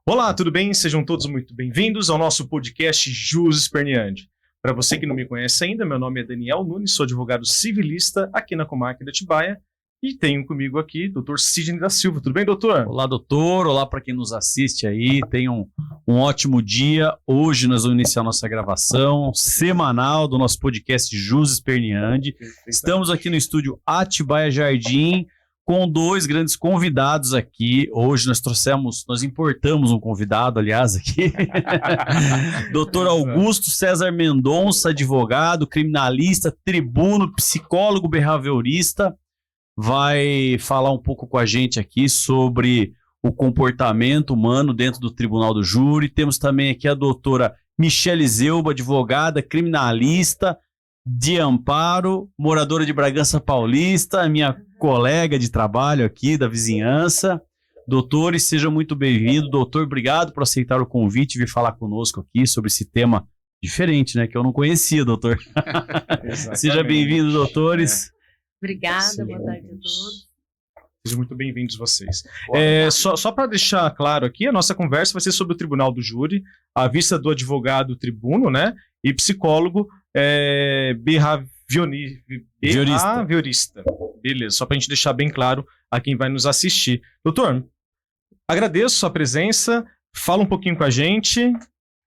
Olá, tudo bem? Sejam todos muito bem-vindos ao nosso podcast Jus Esperneandi. Para você que não me conhece ainda, meu nome é Daniel Nunes, sou advogado civilista aqui na comarca de Atibaia e tenho comigo aqui o Dr. Sidney da Silva. Tudo bem, doutor? Olá, doutor. Olá para quem nos assiste aí. Tenham um ótimo dia. Hoje nós vamos iniciar nossa gravação semanal do nosso podcast Jus Esperneandi. Estamos aqui no estúdio Atibaia Jardim com dois grandes convidados aqui. Hoje nós importamos um convidado, aliás, aqui. Dr. Augusto César Mendonça, advogado, criminalista, tribuno, psicólogo behaviorista, vai falar um pouco com a gente aqui sobre o comportamento humano dentro do Tribunal do Júri. Temos também aqui a doutora Michele Zeuba, advogada, criminalista, de amparo, moradora de Bragança Paulista, minha colega de trabalho aqui da vizinhança. Doutores, seja muito bem-vindo. Doutor, obrigado por aceitar o convite e vir falar conosco aqui sobre esse tema diferente, né, que eu não conhecia, doutor. Seja bem-vindo, doutores. Obrigada, boa tarde a todos. Sejam muito bem-vindos vocês. Só para deixar claro aqui, a nossa conversa vai ser sobre o Tribunal do Júri, à vista do advogado tribuno, né, e psicólogo behaviorista. Beleza, só para a gente deixar bem claro a quem vai nos assistir. Doutor, agradeço a presença, fala um pouquinho com a gente.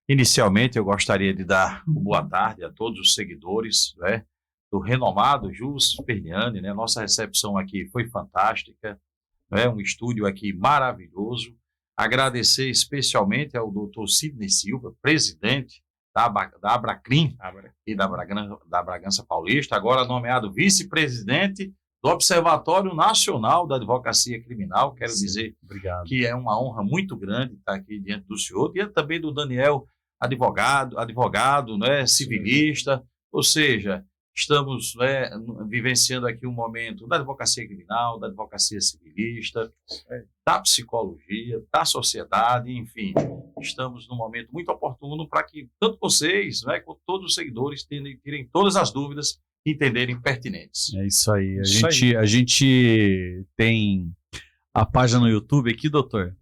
Inicialmente, eu gostaria de dar boa tarde a todos os seguidores, né, do renomado Jus Esperneandi, né? Nossa recepção aqui foi fantástica, né? Um estúdio aqui maravilhoso. Agradecer especialmente ao Dr. Sidney Silva, presidente da Abracrim e da Bragança Paulista, agora nomeado vice-presidente do Observatório Nacional da Advocacia Criminal. Quero dizer que é uma honra muito grande estar aqui diante do senhor, e também do Daniel, advogado, né, civilista, ou seja, estamos, né, vivenciando aqui um momento da advocacia criminal, da advocacia civilista, da psicologia, da sociedade, enfim. Estamos num momento muito oportuno para que tanto vocês, né, quanto todos os seguidores tirem todas as dúvidas e entenderem pertinentes. É isso aí. A gente tem a página no YouTube aqui, doutor.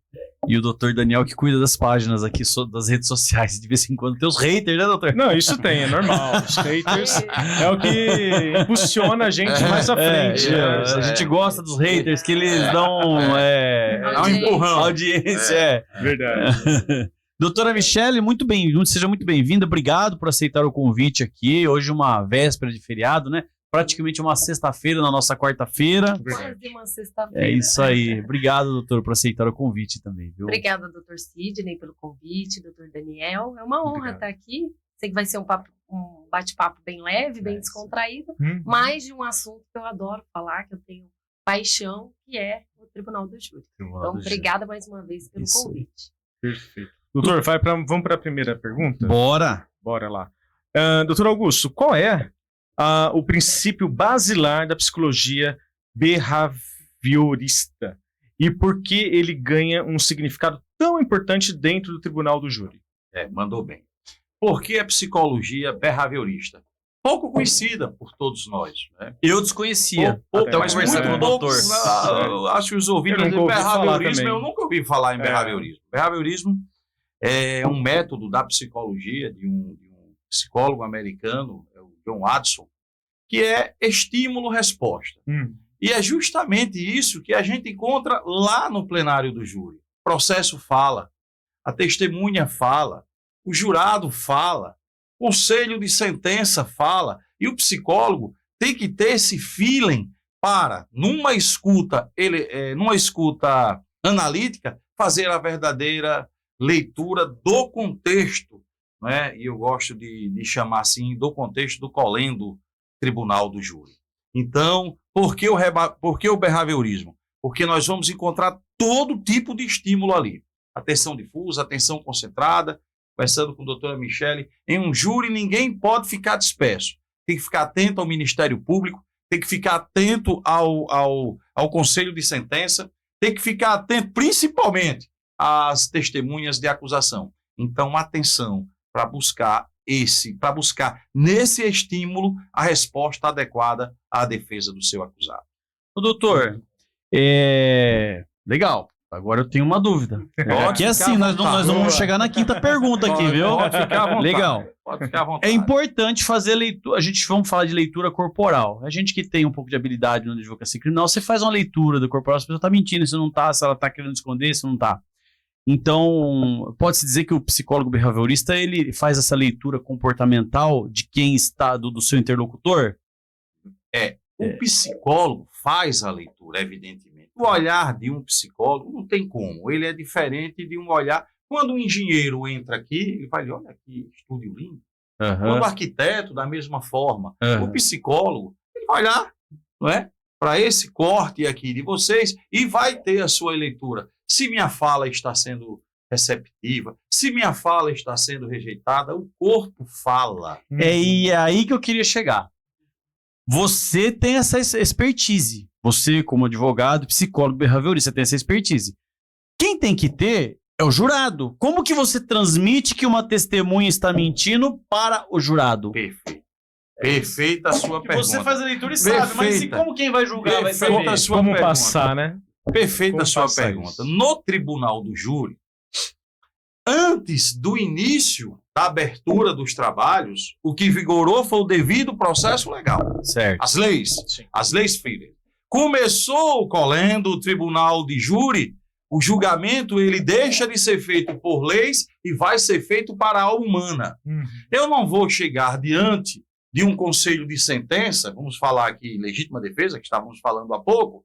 E o doutor Daniel que cuida das páginas aqui, das redes sociais. De vez em quando tem os haters, né, doutor? Não, isso tem, é normal. Os haters é o que impulsiona a gente mais à frente. A gente gosta dos haters, que eles dão um empurrão. Audiência, Verdade. Doutora Michele, muito bem-vinda, seja muito bem-vinda. Obrigado por aceitar o convite aqui. Hoje uma véspera de feriado, né? Praticamente uma sexta-feira na nossa quarta-feira. Quase uma sexta-feira. É isso aí. Obrigado, doutor, por aceitar o convite também, viu? Obrigada, doutor Sidney, pelo convite, doutor Daniel. É uma honra estar aqui. Sei que vai ser um bate-papo bem leve, bem descontraído, mas de um assunto que eu adoro falar, que eu tenho paixão, que é o Tribunal do Júri. Então, obrigada mais uma vez pelo convite. Perfeito. Doutor, vamos para a primeira pergunta? Bora lá. Doutor Augusto, qual é o princípio basilar da psicologia behaviorista e por que ele ganha um significado tão importante dentro do Tribunal do Júri? Mandou bem. Por que a psicologia behaviorista? Pouco conhecida por todos nós, né? Eu desconhecia. Mas muito pouco. Acho que os ouvintes de behaviorismo, eu nunca ouvi falar em behaviorismo. Behaviorismo é um método da psicologia de um psicólogo americano, o John Watson, que é estímulo-resposta. E é justamente isso que a gente encontra lá no plenário do júri. O processo fala, a testemunha fala, o jurado fala, o conselho de sentença fala, e o psicólogo tem que ter esse feeling para, numa escuta analítica, fazer a verdadeira leitura do contexto, né? E eu gosto de chamar assim, do contexto do colendo Tribunal do Júri. Então, por que o behaviorismo? Porque nós vamos encontrar todo tipo de estímulo ali. Atenção difusa, atenção concentrada. Conversando com a doutora Michele, em um júri ninguém pode ficar disperso. Tem que ficar atento ao Ministério Público, tem que ficar atento ao Conselho de Sentença, tem que ficar atento principalmente às testemunhas de acusação. Então, atenção para buscar nesse estímulo a resposta adequada à defesa do seu acusado. Doutor, legal. Agora eu tenho uma dúvida. Aqui é ficar assim, à nós não vontade. vamos chegar na quinta pergunta aqui, viu? Pode ficar à vontade. Legal. Pode ficar à vontade. É importante fazer leitura. Vamos falar de leitura corporal. A gente que tem um pouco de habilidade na advocacia criminal, você faz uma leitura do corporal, se a pessoa está mentindo, se não está, se ela está querendo esconder, se não está. Então, pode-se dizer que o psicólogo behaviorista, ele faz essa leitura comportamental de quem está, do seu interlocutor? O psicólogo faz a leitura, evidentemente. O olhar de um psicólogo não tem como. Ele é diferente de um olhar. Quando um engenheiro entra aqui, ele vai dizer, olha que estúdio lindo. Quando o arquiteto, da mesma forma. O psicólogo, ele vai olhar, não é, para esse corte aqui de vocês e vai ter a sua leitura. Se minha fala está sendo receptiva, se minha fala está sendo rejeitada, o corpo fala. E é aí que eu queria chegar. Você tem essa expertise. Você, como advogado, psicólogo behaviorista, tem essa expertise. Quem tem que ter é o jurado. Como que você transmite que uma testemunha está mentindo para o jurado? Perfeito. Perfeita a sua pergunta. Você faz a leitura e sabe, mas e como quem vai julgar vai saber? Perfeita a sua Como pergunta. passar, né? Perfeita Como a sua passar pergunta. isso? No tribunal do júri, antes do início da abertura dos trabalhos, o que vigorou foi o devido processo legal. Certo. As leis. Sim. As leis Friedel. Começou colhendo o tribunal de júri, o julgamento ele deixa de ser feito por leis e vai ser feito para a alma humana. Eu não vou chegar diante de um conselho de sentença, vamos falar aqui legítima defesa, que estávamos falando há pouco,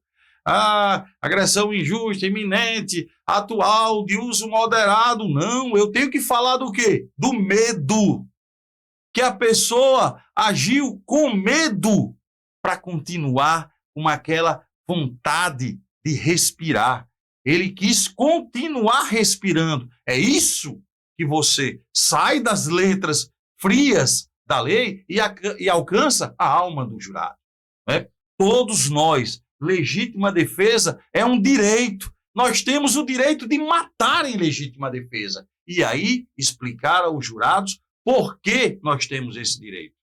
agressão injusta, iminente, atual, de uso moderado. Não, eu tenho que falar do quê? Do medo. Que a pessoa agiu com medo para continuar com aquela vontade de respirar. Ele quis continuar respirando. É isso que você sai das letras frias da lei e alcança a alma do jurado. Né? Todos nós, legítima defesa é um direito. Nós temos o direito de matar em legítima defesa. E aí explicar aos jurados por que nós temos esse direito.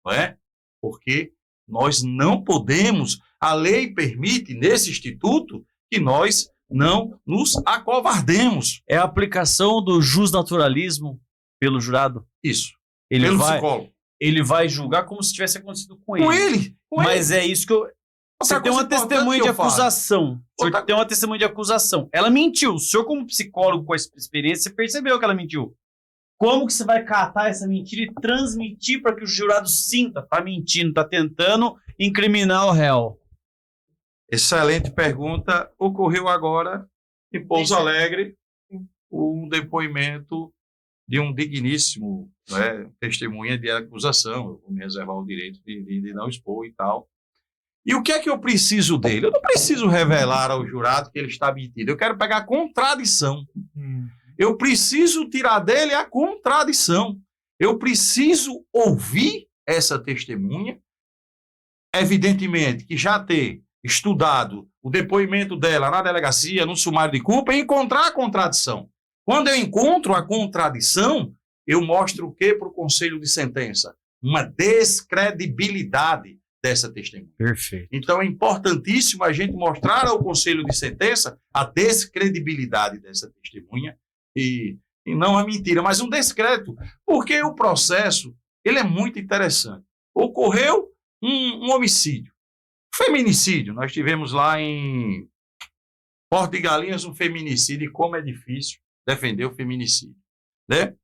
Não é? Porque nós não podemos, a lei permite nesse instituto que nós não nos acovardemos. É a aplicação do justnaturalismo pelo jurado? Isso. Ele Pelo vai, psicólogo. ele vai julgar como se tivesse acontecido com ele. Com ele. Mas é isso que eu... Você tem uma testemunha de acusação. O senhor tem uma testemunha de acusação. Ela mentiu. O senhor, como psicólogo com essa experiência, você percebeu que ela mentiu. Como que você vai catar essa mentira e transmitir para que o jurado sinta? Tá mentindo, tá tentando incriminar o réu. Excelente pergunta. Ocorreu agora, em Pouso Alegre, um depoimento de um digníssimo testemunha de acusação. Eu vou me reservar o direito de não expor e tal. E o que é que eu preciso dele? Eu não preciso revelar ao jurado que ele está mentindo. Eu quero pegar a contradição. Eu preciso tirar dele a contradição. Eu preciso ouvir essa testemunha. Evidentemente que já ter estudado o depoimento dela na delegacia, no sumário de culpa, e encontrar a contradição. Quando eu encontro a contradição, eu mostro o que para o conselho de sentença? Uma descredibilidade dessa testemunha. Perfeito. Então é importantíssimo a gente mostrar ao conselho de sentença a descredibilidade dessa testemunha e não a mentira, mas um descrédito, porque o processo ele é muito interessante. Ocorreu um homicídio, feminicídio. Nós tivemos lá em Porto de Galinhas um feminicídio, e como é difícil defender o feminicídio, né?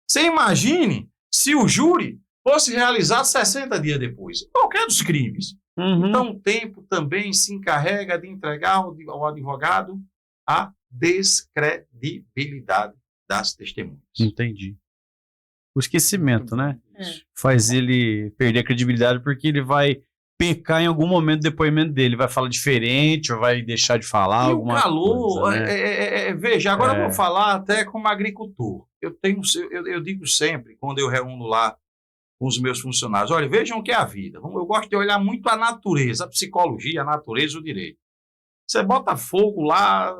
Você imagine se o júri fosse realizado 60 dias depois, qualquer dos crimes. Então o tempo também se encarrega de entregar ao advogado a descredibilidade das testemunhas. Entendi. O esquecimento, né? Faz ele perder a credibilidade porque ele vai pecar em algum momento do depoimento dele, vai falar diferente ou vai deixar de falar E alguma o calor, coisa, né? veja, agora eu vou falar até como agricultor. Eu digo sempre, quando eu reúno lá com os meus funcionários, olha, vejam o que é a vida. Eu gosto de olhar muito a natureza, a psicologia, a natureza, o direito. Você bota fogo lá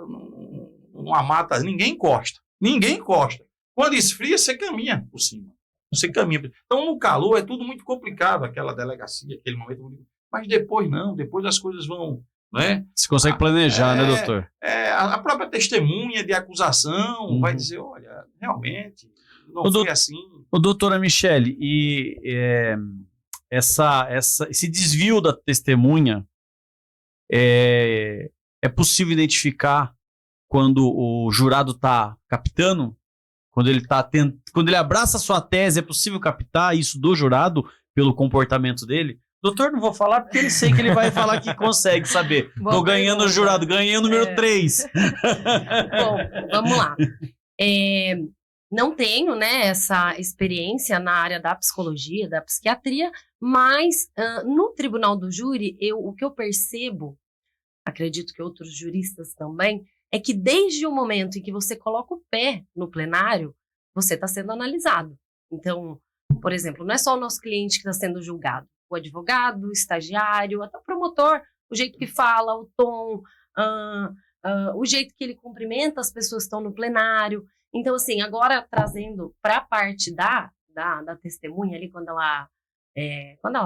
numa mata, ninguém encosta. Ninguém encosta. Quando esfria, você caminha por cima. Você caminha. Então, no calor, é tudo muito complicado, aquela delegacia, aquele momento. Mas depois não, depois as coisas vão não é? Você consegue planejar, né, doutor? A própria testemunha de acusação vai dizer, olha, realmente, não foi assim. O doutora Michele, esse desvio da testemunha, é possível identificar quando o jurado está captando? Quando ele abraça a sua tese, é possível captar isso do jurado pelo comportamento dele? Doutor, não vou falar porque ele sei que ele vai falar que consegue saber. Tô ganhando o jurado, ganhei o número 3. Bom, vamos lá. Não tenho, né, essa experiência na área da psicologia, da psiquiatria, mas no tribunal do júri, o que eu percebo, acredito que outros juristas também, é que desde o momento em que você coloca o pé no plenário, você está sendo analisado. Então, por exemplo, não é só o nosso cliente que está sendo julgado, o advogado, o estagiário, até o promotor, o jeito que fala, o tom, o jeito que ele cumprimenta as pessoas que estão no plenário. Então, assim, agora trazendo para a parte da testemunha ali, quando ela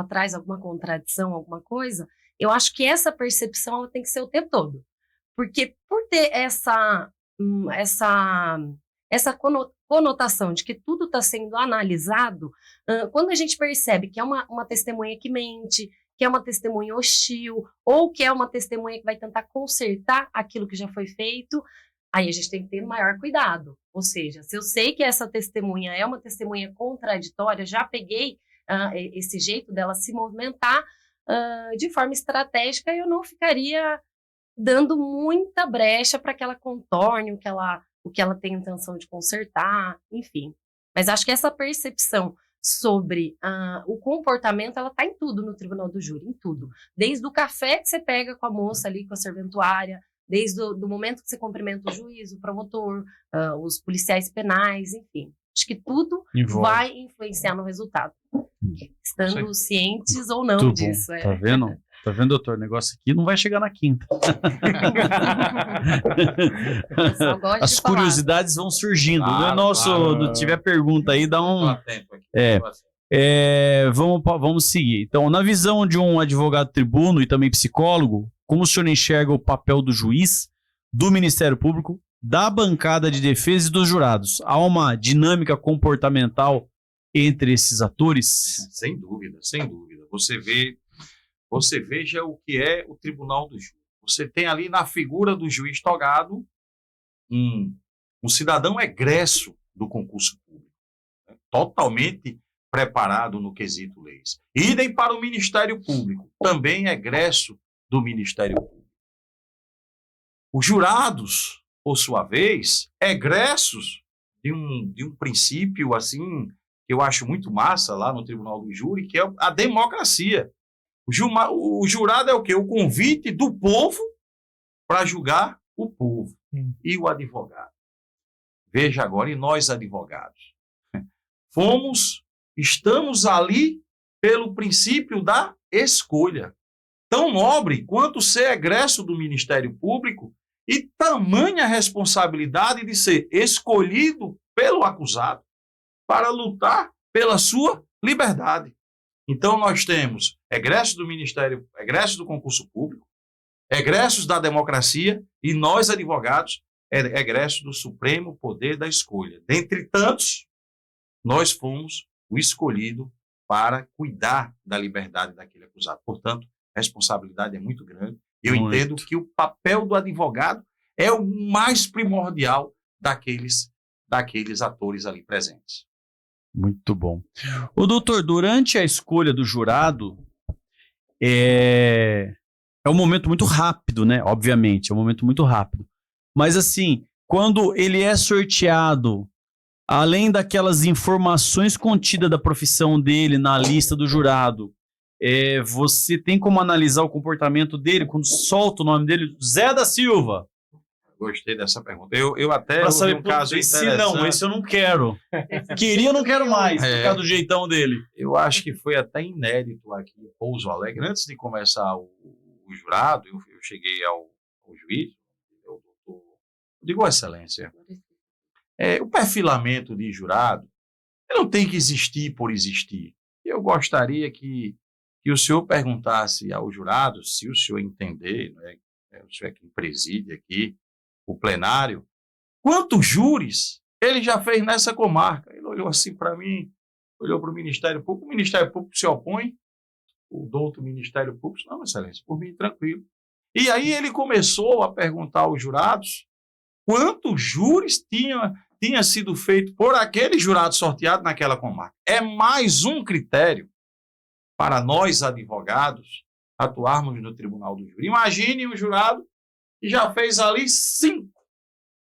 traz alguma contradição, alguma coisa, eu acho que essa percepção ela tem que ser o tempo todo. Porque por ter essa conotação de que tudo está sendo analisado, quando a gente percebe que é uma testemunha que mente, que é uma testemunha hostil, ou que é uma testemunha que vai tentar consertar aquilo que já foi feito, aí a gente tem que ter maior cuidado. Ou seja, se eu sei que essa testemunha é uma testemunha contraditória, já peguei esse jeito dela se movimentar de forma estratégica, eu não ficaria dando muita brecha para que ela contorne o que ela tem intenção de consertar, enfim. Mas acho que essa percepção sobre o comportamento, ela está em tudo no tribunal do júri, em tudo. Desde o café que você pega com a moça ali, com a serventuária, desde do momento que você cumprimenta o juiz, o promotor, os policiais penais, enfim. Acho que tudo vai influenciar no resultado. Estando cientes ou não Muito disso. Tá vendo? Tá vendo, doutor? O negócio aqui não vai chegar na quinta. As curiosidades vão surgindo. Se tiver pergunta aí, dá um... Vamos seguir. Então, na visão de um advogado tribuno e também psicólogo, como o senhor enxerga o papel do juiz, do Ministério Público, da bancada de defesa e dos jurados? Há uma dinâmica comportamental entre esses atores? Sem dúvida, sem dúvida. Você veja o que é o tribunal do júri. Você tem ali na figura do juiz togado um cidadão egresso do concurso público, né? Totalmente preparado no quesito leis. Idem para o Ministério Público, também egresso do Ministério Público. Os jurados, por sua vez, egressos de um princípio assim que eu acho muito massa lá no tribunal do júri, que é a democracia. O jurado é o quê? O convite do povo para julgar o povo. E o advogado. Veja agora, e nós advogados? Estamos ali pelo princípio da escolha. Tão nobre quanto ser egresso do Ministério Público e tamanha responsabilidade de ser escolhido pelo acusado para lutar pela sua liberdade. Então, nós temos egressos do Ministério, egressos do concurso público, egressos da democracia e nós, advogados, egressos do Supremo Poder da Escolha. Dentre tantos, nós fomos o escolhido para cuidar da liberdade daquele acusado. Portanto, a responsabilidade é muito grande. Eu entendo que o papel do advogado é o mais primordial daqueles atores ali presentes. Muito bom. O doutor, durante a escolha do jurado, é um momento muito rápido, né? Obviamente, é um momento muito rápido. Mas assim, quando ele é sorteado, além daquelas informações contidas da profissão dele na lista do jurado, você tem como analisar o comportamento dele quando solta o nome dele, Zé da Silva? Gostei dessa pergunta. Eu até para saber um caso esse não, esse eu não quero. Queria, não quero mais, por causa do jeitão dele. Eu acho que foi até inédito aqui em Pouso Alegre. Antes de começar o jurado, eu cheguei ao juiz, eu digo, excelência, o perfilamento de jurado não tem que existir por existir. Eu gostaria que que o senhor perguntasse ao jurado, se o senhor entender, né, o senhor é quem preside aqui o plenário, quantos júris ele já fez nessa comarca? Ele olhou assim para mim, olhou para o Ministério Público, o Ministério Público se opõe, o doutor Ministério Público, não, excelência, por mim, tranquilo. E aí ele começou a perguntar aos jurados quantos júris tinha sido feito por aquele jurado sorteado naquela comarca. É mais um critério para nós, advogados, atuarmos no tribunal do júri. Imagine um jurado que já fez ali 5.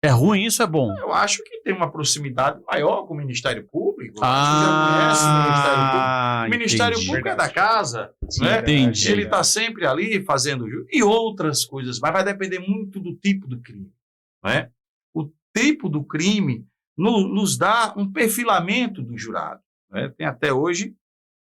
É ruim, isso é bom? Eu acho que tem uma proximidade maior com o Ministério Público. Acho que já conhece o Ministério Público. O Ministério Público é da casa, né? Entendi. Ele está sempre ali fazendo júri e outras coisas, mas vai depender muito do tipo do crime, né? O tipo do crime nos dá um perfilamento do jurado, né? Tem até hoje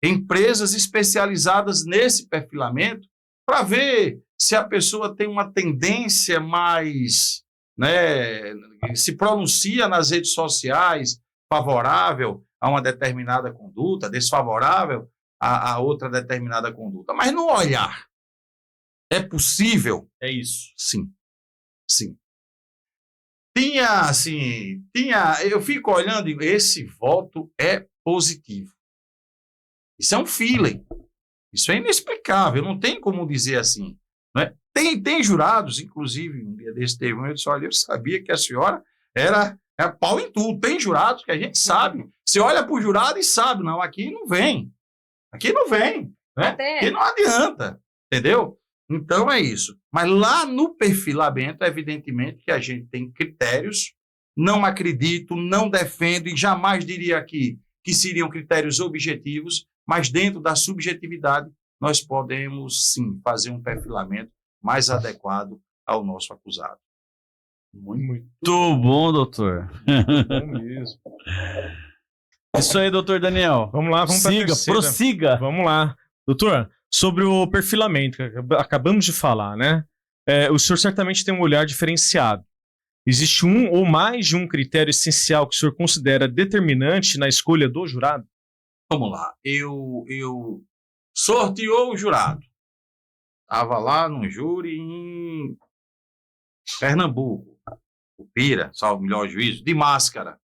empresas especializadas nesse perfilamento para ver se a pessoa tem uma tendência mais, né, se pronuncia nas redes sociais favorável a uma determinada conduta, desfavorável a outra determinada conduta. Mas no olhar, é possível? É isso. Sim. Sim. Eu fico olhando e esse voto é positivo. Isso é um feeling. Isso é inexplicável, não tem como dizer assim. Não é? Tem jurados, inclusive, um dia desse teve um, eu disse, olha, eu sabia que a senhora era pau em tudo. Tem jurados que a gente sabe. Você olha para o jurado e sabe, não, aqui não vem. Aqui não vem. Né? Aqui não adianta. Entendeu? Então é isso. Mas lá no perfilamento, evidentemente que a gente tem critérios, não acredito, não defendo e jamais diria aqui que seriam critérios objetivos, mas dentro da subjetividade nós podemos sim fazer um perfilamento mais adequado ao nosso acusado. Muito bom, doutor. Bom mesmo. Isso aí, doutor Daniel. Vamos lá, vamos para a terceira. Prossiga. Vamos lá. Doutor, sobre o perfilamento, que acabamos de falar, né? O senhor certamente tem um olhar diferenciado. Existe um ou mais de um critério essencial que o senhor considera determinante na escolha do jurado? Vamos lá. Eu sorteou o jurado. Estava lá no júri em Pernambuco, o Pira, salvo melhor juízo, de máscara.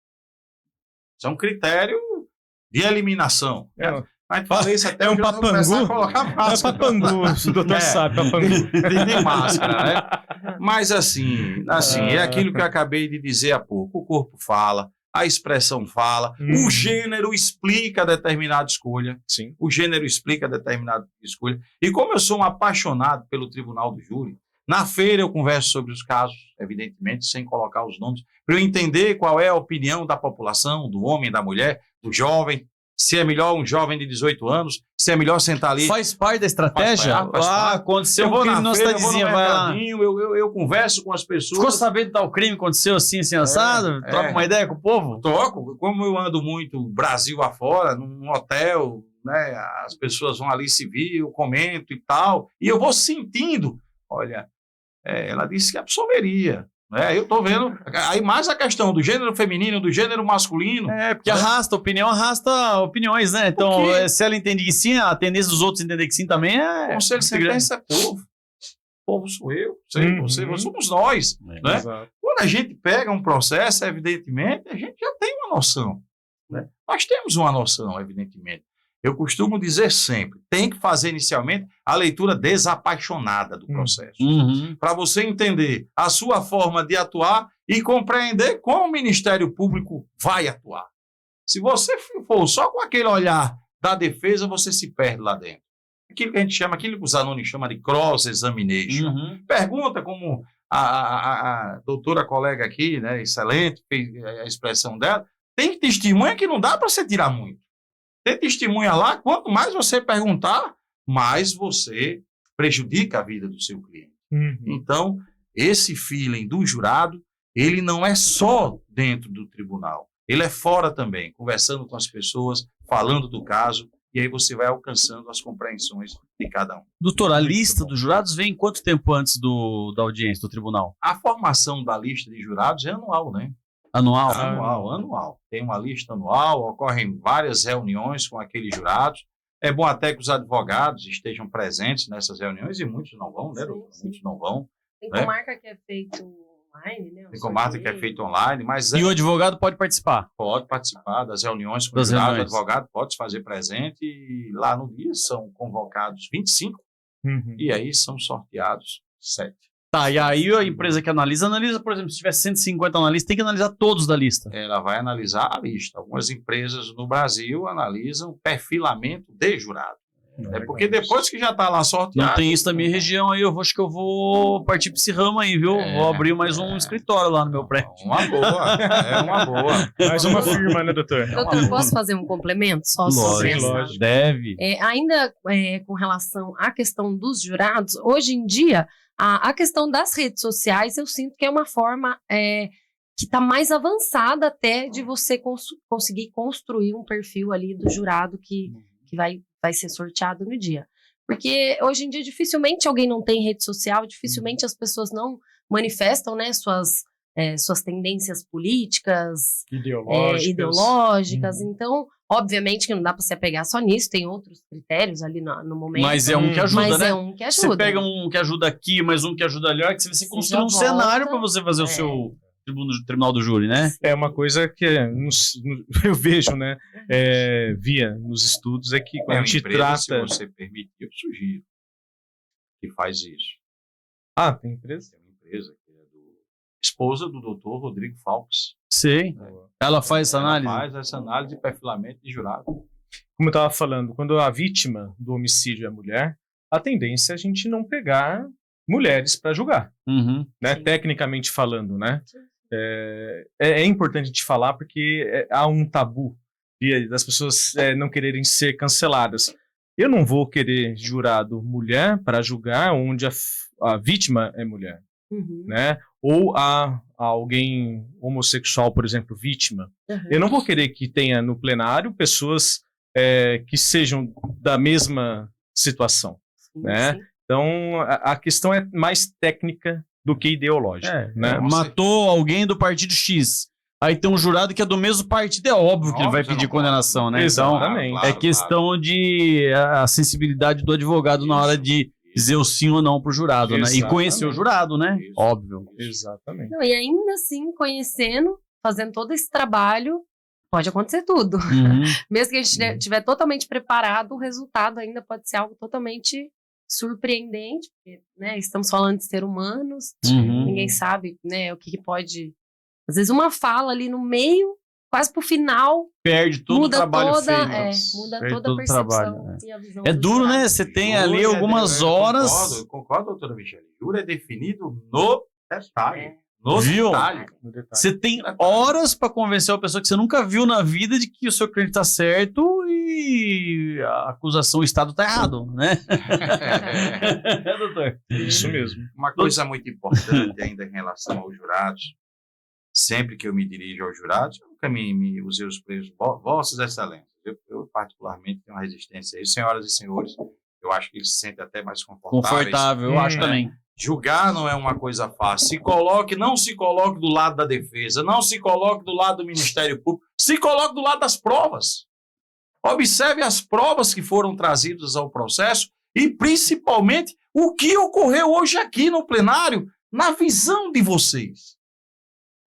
Isso é um critério de eliminação. Mas falei isso até um papangu. Colocar máscara. É papangu, o doutor sabe, papangu. De máscara, né? Mas assim, é aquilo que eu acabei de dizer há pouco. O corpo fala, a expressão fala, o gênero explica determinada escolha. Sim. O gênero explica determinada escolha. E como eu sou um apaixonado pelo tribunal do júri, na feira eu converso sobre os casos, evidentemente, sem colocar os nomes, para eu entender qual é a opinião da população, do homem, da mulher, do jovem, se é melhor um jovem de 18 anos, se é melhor sentar ali. Faz parte da estratégia? Faz parte. Aconteceu um crime na cidadezinha, vai lá. Eu converso com as pessoas. Ficou sabendo que tal crime aconteceu assim, assado? Troca uma ideia com o povo? Troco. Como eu ando muito Brasil afora, num hotel, né, as pessoas vão ali se vir, eu comento e tal, e eu vou sentindo, olha, ela disse que absolveria. Eu estou vendo aí mais a questão do gênero feminino, do gênero masculino. Porque arrasta opiniões, né? Então, se ela entende que sim, a tendência dos outros entender que sim também é. Conselho de sentença é povo. Povo sou eu, você, somos nós. Né? Quando a gente pega um processo, evidentemente, a gente já tem uma noção. Né? Nós temos uma noção, evidentemente. Eu costumo dizer sempre, tem que fazer inicialmente a leitura desapaixonada do processo. Para você entender a sua forma de atuar e compreender como o Ministério Público vai atuar. Se você for só com aquele olhar da defesa, você se perde lá dentro. Aquilo que a gente chama, aquilo que os alunos chamam de cross-examination. Pergunta como a doutora colega aqui, né, excelente, fez a expressão dela, tem testemunha que não dá para você tirar muito. Tem testemunha lá, quanto mais você perguntar, mais você prejudica a vida do seu cliente. Então, esse feeling do jurado, ele não é só dentro do tribunal, ele é fora também, conversando com as pessoas, falando do caso, e aí você vai alcançando as compreensões de cada um. Doutor, a lista dos jurados vem quanto tempo antes da audiência do tribunal? A formação da lista de jurados é anual, né? Anual? Anual. Tem uma lista anual, ocorrem várias reuniões com aqueles jurados, É bom até que os advogados estejam presentes nessas reuniões e muitos não vão, né, doutor? Sim. Muitos não vão. Tem né? comarca que é feito online, né? Tem comarca que é feito online, mas E o advogado pode participar. pode participar das reuniões com Das os jurados, o reuniões. advogado pode se fazer presente e lá no dia são convocados 25 Uhum. e aí são sorteados 7. Tá, e aí a empresa que analisa, por exemplo, se tiver 150 analistas, tem que analisar todos da lista. Ela vai analisar a lista. Algumas empresas no Brasil analisam perfilamento de jurado. É porque depois que já está lá sorteado... Não tem isso na minha região aí, acho que eu vou partir para esse ramo aí, viu? Vou abrir mais um escritório lá no meu prédio. Uma boa, é uma boa. Mais uma firma, né, doutor? Doutor, posso fazer um complemento só sobre essa? lógico. Deve. Ainda com relação à questão dos jurados, hoje em dia, a questão das redes sociais, eu sinto que é uma forma que está mais avançada até de você conseguir construir um perfil ali do jurado que vai ser sorteado no dia. Porque hoje em dia, dificilmente alguém não tem rede social, dificilmente as pessoas não manifestam, né, suas tendências políticas, ideológicas. Então, obviamente que não dá para se apegar só nisso, tem outros critérios ali no momento. Mas é um que ajuda, Mas né? é um que ajuda. Você pega um que ajuda aqui, mais um que ajuda ali, que você construi já um volta. cenário para você fazer o seu tribunal do júri, né? É uma coisa que eu vejo, né, via nos estudos, é que quando a gente empresa, se trata... você permitir, eu sugiro que faz isso. Ah, tem empresa? Tem uma empresa que é esposa do doutor Rodrigo Falks. Sei. Ela faz essa análise? Ela faz essa análise de perfilamento de jurado. Como eu estava falando, quando a vítima do homicídio é a mulher, a tendência é a gente não pegar mulheres para julgar, Uhum. né? Sim. Tecnicamente falando, né? É importante a gente falar porque há um tabu das pessoas não quererem ser canceladas. Eu não vou querer jurado mulher para julgar onde a vítima é mulher, Uhum. né? Ou a alguém homossexual, por exemplo, vítima. Uhum. Eu não vou querer que tenha no plenário pessoas que sejam da mesma situação, Sim, né? sim. Então, a questão é mais técnica do que ideológica, né? Matou alguém do partido X. Aí tem um jurado que é do mesmo partido, é óbvio que ele vai Óbvio, pedir não condenação, pode. né? Então, Exatamente. é questão de a sensibilidade do advogado na hora de dizer o sim ou não pro jurado, né? E Exatamente. conhecer o jurado, né? Isso. Óbvio. Exatamente. Não, e ainda assim, conhecendo, fazendo todo esse trabalho, pode acontecer tudo. Uhum. Mesmo que a gente estiver totalmente preparado, o resultado ainda pode ser algo totalmente surpreendente, porque, né, estamos falando de seres humanos, Uhum. ninguém sabe, né, o que pode... Às vezes uma fala ali no meio, quase pro final, Perde todo o muda trabalho toda, feito. muda Perde toda a todo o percepção trabalho, e a visão É do duro, jurado. né? Você tem Júri ali algumas horas. Eu concordo, doutora Michele. Júri é definido no detalhe. No Viu? detalhe. No detalhe. Você tem horas pra convencer uma pessoa que você nunca viu na vida de que o seu cliente tá certo e a acusação, o Estado tá errado, né? É, doutor? Isso mesmo. Uma coisa muito importante ainda em relação aos jurados, sempre que eu me dirijo aos jurados, eu nunca me usei os preços, vossas excelências. Eu particularmente tenho uma resistência a isso. Senhoras e senhores, eu acho que eles se sentem até mais confortáveis. Confortável, eu acho também. Julgar não é uma coisa fácil. Não se coloque do lado da defesa, não se coloque do lado do Ministério Público, se coloque do lado das provas. Observe as provas que foram trazidas ao processo e, principalmente, o que ocorreu hoje aqui no plenário, na visão de vocês.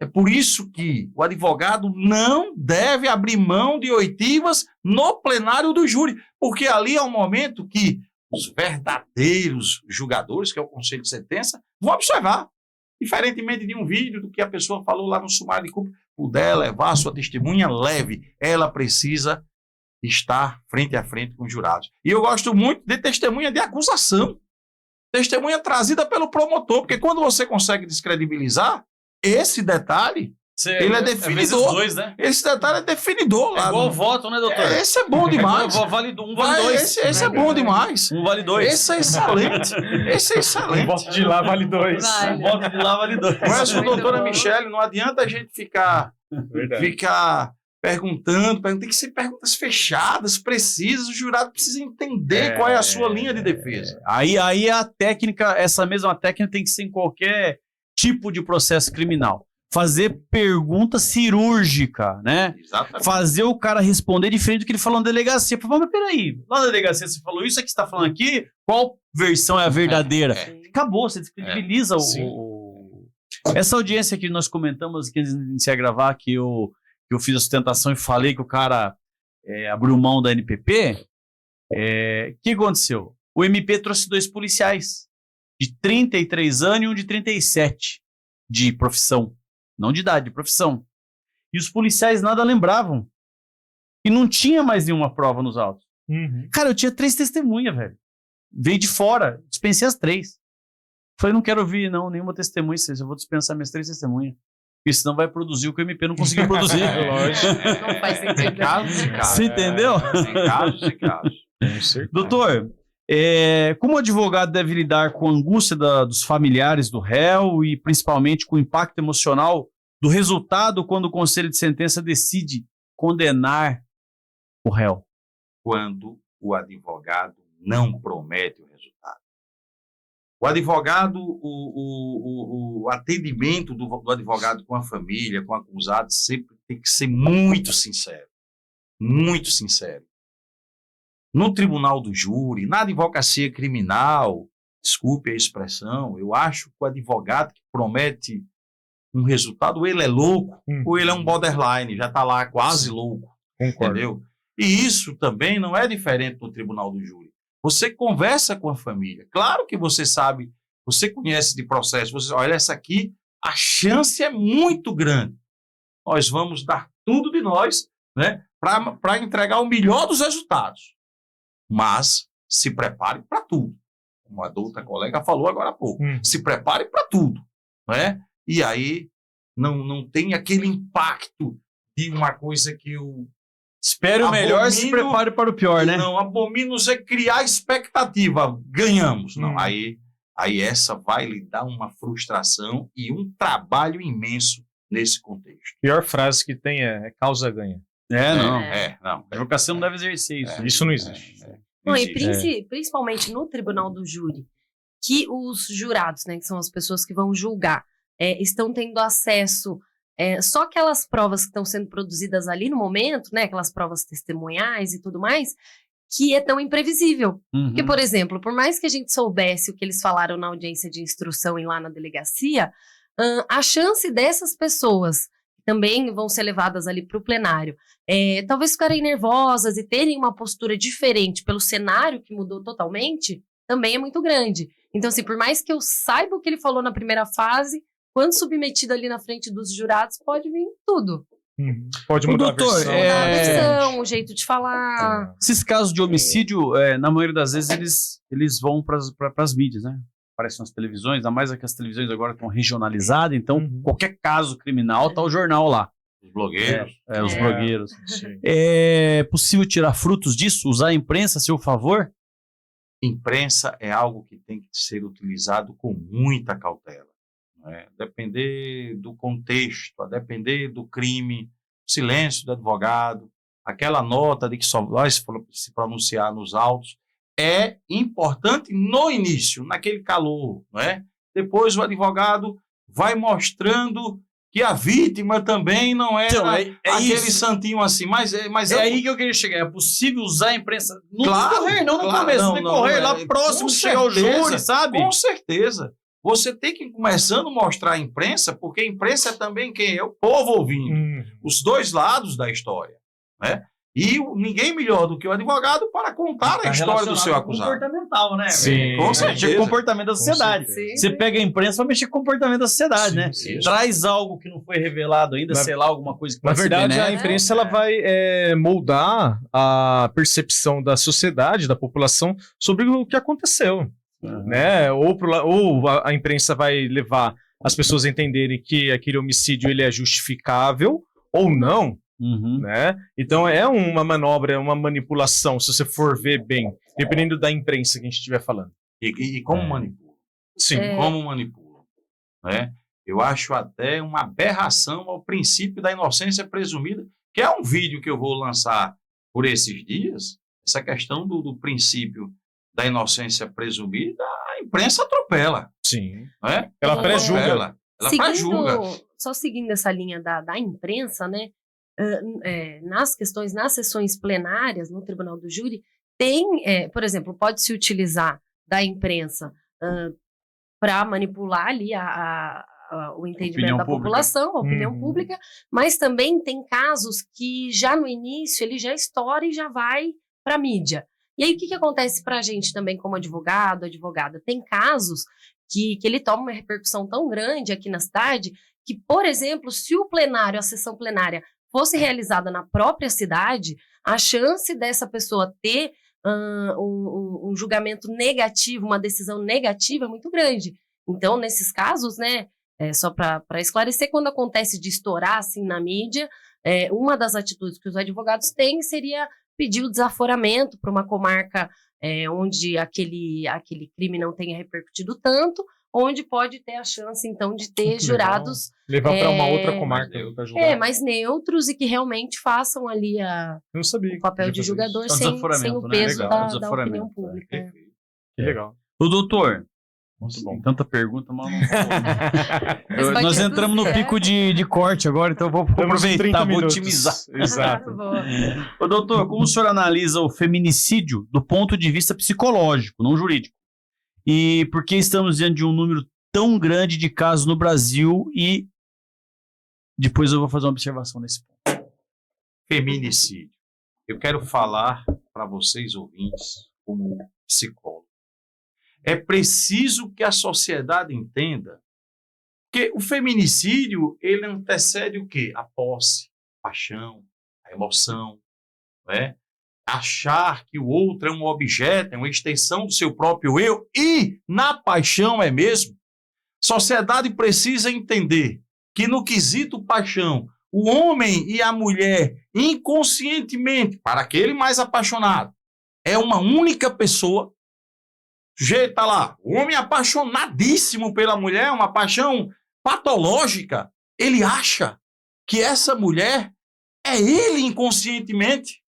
É por isso que o advogado não deve abrir mão de oitivas no plenário do júri, porque ali é o momento que os verdadeiros julgadores, que é o Conselho de Sentença, vão observar. Diferentemente de um vídeo do que a pessoa falou lá no sumário de culpa, puder levar a sua testemunha, leve. Ela precisa estar frente a frente com os jurados. E eu gosto muito de testemunha de acusação. Testemunha trazida pelo promotor, porque quando você consegue descredibilizar, esse detalhe, ele é definidor. Dois, né? Esse detalhe é definidor lá. É igual o voto, né, doutor? Esse é bom demais. Vale um, vale dois. Esse é bom demais. Um vale dois. Esse é excelente. Esse é Um excelente. voto de lá vale 2. Vale. Um voto de lá vale dois. Mas, Muito doutora bom. Michele, não adianta a gente ficar Verdade. perguntando. Tem que ser perguntas fechadas, precisas. O jurado precisa entender qual é a sua linha de defesa. Aí a técnica, essa mesma técnica tem que ser em qualquer tipo de processo criminal. fazer pergunta cirúrgica, né? Exatamente. Fazer o cara responder diferente do que ele falou na delegacia. Falei, mas peraí, lá na delegacia você falou isso, aqui você tá falando aqui, qual versão é a verdadeira? Acabou, você descredibiliza Essa audiência que nós comentamos aqui antes de iniciar a gravar, que eu fiz a sustentação e falei que o cara abriu mão da NPP, o que aconteceu? O MP trouxe 2 policiais, de 33 anos e um de 37, de profissão. Não de idade, de profissão. E os policiais nada lembravam. E não tinha mais nenhuma prova nos autos. Cara, eu tinha 3 testemunhas, velho. Veio de fora, dispensei as 3. Falei, não quero ouvir nenhuma testemunha, eu vou dispensar minhas 3 testemunhas. Porque senão vai produzir o que o MP não conseguiu produzir. Lógico. Não faz sentido. Casos e casos. Você entendeu? Tem casos e casos. Doutor, como o advogado deve lidar com a angústia dos familiares do réu e principalmente com o impacto emocional do resultado quando o conselho de sentença decide condenar o réu? Quando o advogado não promete o resultado. O advogado, o atendimento do advogado com a família, com o acusado, sempre tem que ser muito sincero. Muito sincero. No tribunal do júri, na advocacia criminal, desculpe a expressão, eu acho que o advogado que promete um resultado, ele é louco, ou ele é um borderline, já está lá quase louco. Concordo. Entendeu? E isso também não é diferente no tribunal do júri. Você conversa com a família. Claro que você sabe, você conhece de processo, você olha, essa aqui, a chance é muito grande. Nós vamos dar tudo de nós, né, para entregar o melhor dos resultados. Mas se prepare para tudo. Como a outra colega falou agora há pouco. Se prepare para tudo. Né? E aí não tem aquele impacto de uma coisa que eu... Espere o melhor, se prepare para o pior, né? Não, abomino é criar expectativa. Ganhamos. Não, aí essa vai lhe dar uma frustração e um trabalho imenso nesse contexto. A pior frase que tem é causa ganha. Não. Não. A advocacia não deve exercer isso. Isso não existe. Não, e principalmente no tribunal do júri, que os jurados, né, que são as pessoas que vão julgar, estão tendo acesso... só aquelas provas que estão sendo produzidas ali no momento, né, aquelas provas testemunhais e tudo mais, que é tão imprevisível. Porque, por exemplo, por mais que a gente soubesse o que eles falaram na audiência de instrução e lá na delegacia, a chance dessas pessoas que também vão ser levadas ali para o plenário, talvez ficarem nervosas e terem uma postura diferente pelo cenário que mudou totalmente, também é muito grande. Então, assim, por mais que eu saiba o que ele falou na primeira fase, quando submetido ali na frente dos jurados, pode vir tudo. Pode mudar doutor, a versão. O jeito de falar. Esses casos de homicídio, na maioria das vezes, eles vão para as mídias, né? Aparecem nas televisões, ainda mais que as televisões agora estão regionalizadas, então qualquer caso criminal tá o jornal lá. Os blogueiros. Os blogueiros. É possível tirar frutos disso? Usar a imprensa a seu favor? Imprensa é algo que tem que ser utilizado com muita cautela. A depender do contexto, a depender do crime, silêncio do advogado, aquela nota de que só vai se pronunciar nos autos, é importante no início, naquele calor. Depois o advogado vai mostrando que a vítima também não era então, aquele isso. Santinho assim, mas aí que eu queria chegar. É possível usar a imprensa no claro, decorrer, não no começo, no decorrer, lá próximo de chegar ao júri, sabe? Com certeza. Você tem que ir começando a mostrar a imprensa, porque a imprensa é também quem é o povo ouvindo. Os dois lados da história. E ninguém melhor do que o advogado para contar a história do seu acusado. Comportamental, né? Sim, com certeza. Mexer com o comportamento da sociedade. Você pega a imprensa para mexer com o comportamento da sociedade, né? Sim. Traz algo que não foi revelado ainda, sei lá, alguma coisa que Na pode ser verdade, a benéfica. imprensa ela vai moldar a percepção da sociedade, da população, sobre o que aconteceu. Né? Ou a imprensa vai levar as pessoas a entenderem que aquele homicídio ele é justificável ou não. Né? Então é uma manobra, é uma manipulação, se você for ver bem, dependendo da imprensa que a gente estiver falando. E como manipula? Sim. Como manipula? Eu acho até uma aberração ao princípio da inocência presumida, que é um vídeo que eu vou lançar por esses dias, essa questão do princípio da inocência presumida, a imprensa atropela. Sim. Não é? Ela pré-julga. Ela pré-julga. só seguindo essa linha da imprensa, né? Nas sessões plenárias, no Tribunal do Júri, tem, por exemplo, pode-se utilizar da imprensa para manipular ali o entendimento da população, a opinião pública, mas também tem casos que já no início ele já estoura e já vai para a mídia. E aí o que acontece para a gente também como advogado, advogada? Tem casos que ele toma uma repercussão tão grande aqui na cidade que, por exemplo, se a sessão plenária fosse realizada na própria cidade, a chance dessa pessoa ter um julgamento negativo, uma decisão negativa é muito grande. Então, nesses casos, né, só para esclarecer, quando acontece de estourar assim na mídia, uma das atitudes que os advogados têm seria pedir o desaforamento para uma comarca onde aquele crime não tenha repercutido tanto, onde pode ter a chance, então, de ter jurados... Levar para uma outra comarca para julgar. Mais neutros e que realmente façam ali o papel de julgador sem o peso da opinião pública. Que legal. O doutor, muito bom. Tanta pergunta, mas não vou. Nós entramos no pico de corte agora, então eu vou aproveitar, vou otimizar. Exato. Ô, doutor, como o senhor analisa o feminicídio do ponto de vista psicológico, não jurídico? E por que estamos diante de um número tão grande de casos no Brasil? E depois eu vou fazer uma observação nesse ponto. Feminicídio. Eu quero falar para vocês, ouvintes, como psicólogo. É preciso que a sociedade entenda que o feminicídio, ele antecede o quê? A posse, a paixão, a emoção, não é? Achar que o outro é um objeto, é uma extensão do seu próprio eu, e na paixão é mesmo. Sociedade precisa entender que no quesito paixão, o homem e a mulher, inconscientemente, para aquele mais apaixonado, é uma única pessoa. O sujeito está lá, o homem apaixonadíssimo pela mulher, uma paixão patológica, ele acha que essa mulher é ele inconscientemente.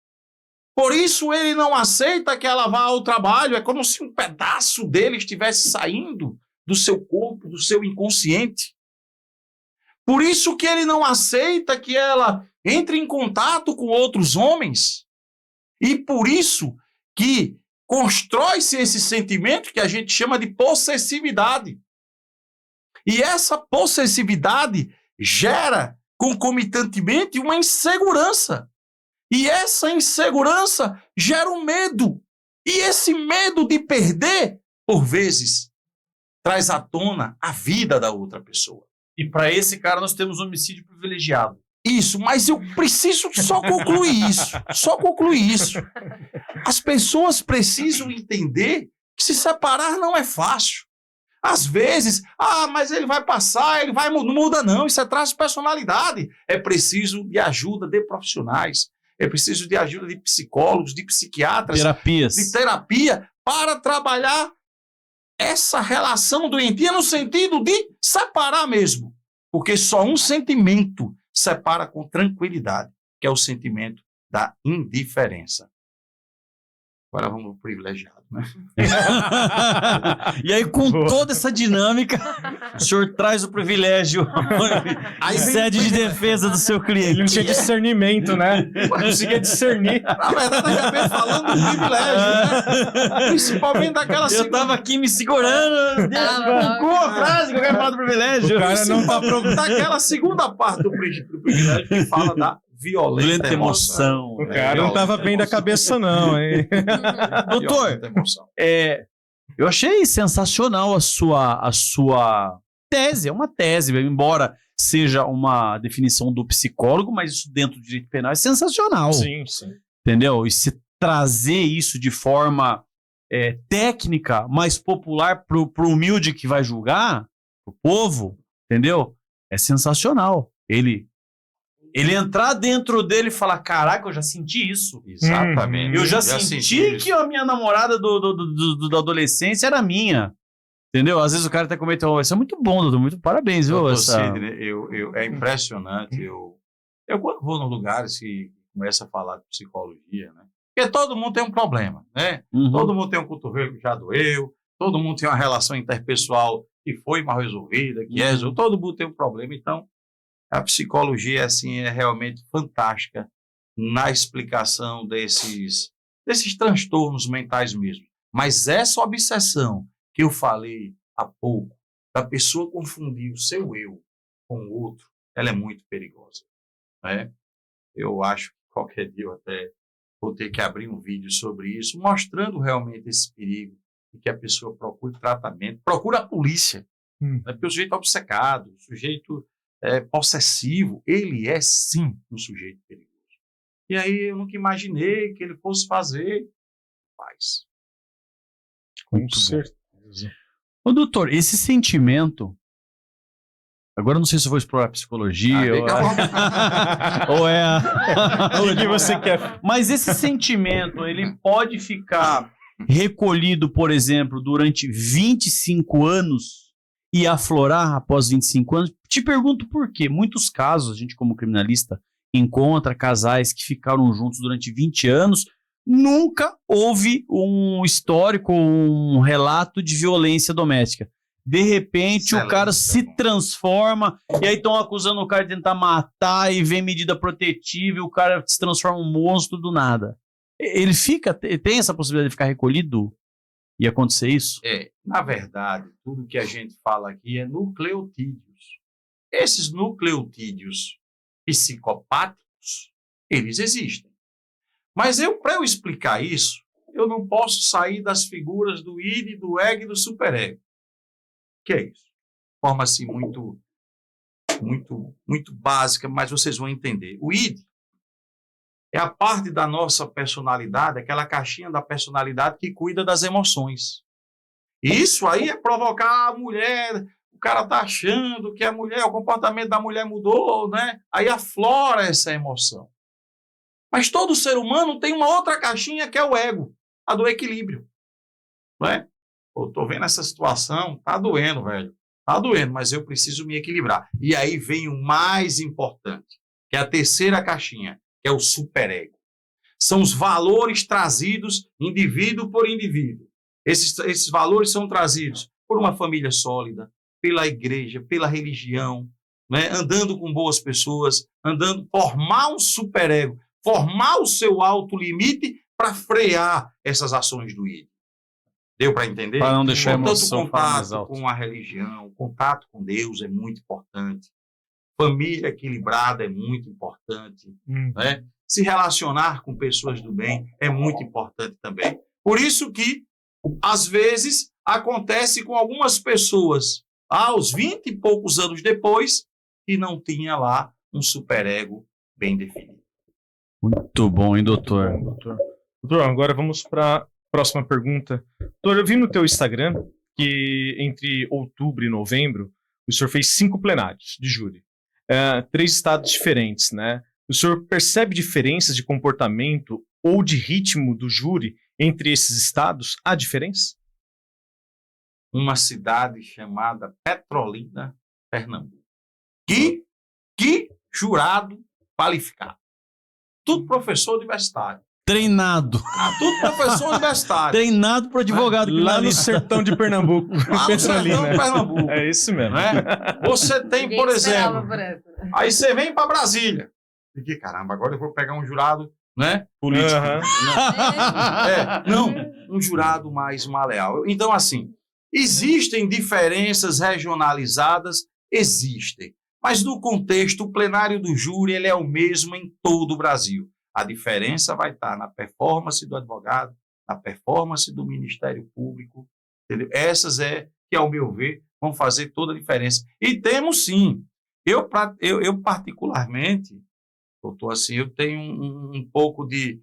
Por isso ele não aceita que ela vá ao trabalho, é como se um pedaço dele estivesse saindo do seu corpo, do seu inconsciente. Por isso que ele não aceita que ela entre em contato com outros homens. E por isso que constrói-se esse sentimento que a gente chama de possessividade. E essa possessividade gera concomitantemente uma insegurança. E essa insegurança gera um medo. E esse medo de perder, por vezes, traz à tona a vida da outra pessoa. E para esse cara nós temos um homicídio privilegiado. Isso, mas eu preciso só concluir isso. Só concluir isso. As pessoas precisam entender que se separar não é fácil. Às vezes, mas ele vai passar, ele vai... Não muda não, isso é traço de personalidade. É preciso de ajuda de profissionais. É preciso de ajuda de psicólogos, de psiquiatras, de terapia, para trabalhar essa relação doentia no sentido de separar mesmo. Porque só um sentimento separa com tranquilidade, que é o sentimento da indiferença. Agora vamos ao privilegiado, né? E aí, com toda essa dinâmica, o senhor traz o privilégio à sede de defesa do seu cliente. Ele não tinha discernimento, né? Não conseguia discernir. Na verdade, eu acabei falando do privilégio, né? Principalmente daquela... Eu tava aqui me segurando. Com a frase que eu quero falar do privilégio. O cara não tá pronto. Daquela segunda parte do privilégio que fala da violenta emoção. O cara não estava bem da cabeça, não, hein? Doutor, eu achei sensacional a sua tese. É uma tese, embora seja uma definição do psicólogo, mas isso dentro do direito penal é sensacional. Sim, sim. Entendeu? E se trazer isso de forma técnica, mais popular pro humilde que vai julgar, pro povo, entendeu? É sensacional. Ele entrar dentro dele e falar, caraca, eu já senti isso. Exatamente. Eu já senti que a minha namorada da adolescência era minha. Entendeu? Às vezes o cara até comenta, isso é muito bom, doutor, muito parabéns, viu? Sidney, é impressionante. Eu quando vou nos lugares que começa a falar de psicologia, né? Porque todo mundo tem um problema, né? Uhum. Todo mundo tem um cotovelo que já doeu, todo mundo tem uma relação interpessoal que foi mal resolvida, todo mundo tem um problema. Então, A psicologia, assim, é realmente fantástica na explicação desses transtornos mentais mesmo. Mas essa obsessão que eu falei há pouco, da pessoa confundir o seu eu com o outro, ela é muito perigosa, né? Eu acho que qualquer dia eu até vou ter que abrir um vídeo sobre isso, mostrando realmente esse perigo e que a pessoa procure tratamento, procure a polícia, né? Porque o sujeito obcecado, o sujeito possessivo, ele é sim um sujeito perigoso. E aí eu nunca imaginei que ele fosse fazer, faz. Com certeza. Ô, doutor, esse sentimento, agora eu não sei se eu vou explorar a psicologia ou é O que você quer? Mas esse sentimento, ele pode ficar recolhido, por exemplo, durante 25 anos e aflorar após 25 anos? Te pergunto por quê. Muitos casos, a gente como criminalista encontra casais que ficaram juntos durante 20 anos, nunca houve um histórico, um relato de violência doméstica. De repente, o cara se transforma e aí estão acusando o cara de tentar matar e vem medida protetiva e o cara se transforma em um monstro do nada. Ele tem essa possibilidade de ficar recolhido e acontecer isso? Na verdade, tudo que a gente fala aqui é nucleotídeos. Esses nucleotídeos psicopáticos, eles existem. Mas para eu explicar isso, eu não posso sair das figuras do id, do ego e do superego. Que é isso? De forma assim muito básica, mas vocês vão entender. O id é a parte da nossa personalidade, aquela caixinha da personalidade que cuida das emoções. Isso aí é provocar a mulher, o cara tá achando que a mulher, o comportamento da mulher mudou, né? Aí aflora essa emoção. Mas todo ser humano tem uma outra caixinha que é o ego, a do equilíbrio. Não é? Pô, tô vendo essa situação, tá doendo, velho. Tá doendo, mas eu preciso me equilibrar. E aí vem o mais importante, que é a terceira caixinha, que é o superego. São os valores trazidos indivíduo por indivíduo. Esses valores são trazidos por uma família sólida, pela igreja, pela religião, né? Andando com boas pessoas, formar um superego, formar o seu autolimite para frear essas ações do id. Deu para entender? Para não deixar a emoção falar mais alto. Com a religião, contato com Deus é muito importante. Família equilibrada é muito importante. Né? Se relacionar com pessoas do bem é muito importante também. Por isso que, às vezes, acontece com algumas pessoas, aos 20 e poucos anos depois, que não tinha lá um superego bem definido. Muito bom, hein, doutor? Doutor, agora vamos para a próxima pergunta. Doutor, eu vi no teu Instagram que entre outubro e novembro o senhor fez 5 plenários de júri. 3 estados diferentes, né? O senhor percebe diferenças de comportamento ou de ritmo do júri entre esses estados? Há diferença? Uma cidade chamada Petrolina, Pernambuco. Que jurado qualificado. Tudo professor universitário. Treinado. Tudo professor universitário. Treinado para advogado. Lá no sertão de Pernambuco. Lá no sertão de Pernambuco. É isso mesmo. Né? Você tem, por exemplo... Aí você vem para Brasília. E que caramba, agora eu vou pegar um jurado, né? Político. Não, um jurado mais maleável. Então, assim, existem diferenças regionalizadas? Existem. Mas no contexto, o plenário do júri ele é o mesmo em todo o Brasil. A diferença vai estar na performance do advogado, na performance do Ministério Público. Entendeu? Essas que, ao meu ver, vão fazer toda a diferença. E temos sim. Eu particularmente, doutor, assim, eu tenho um pouco de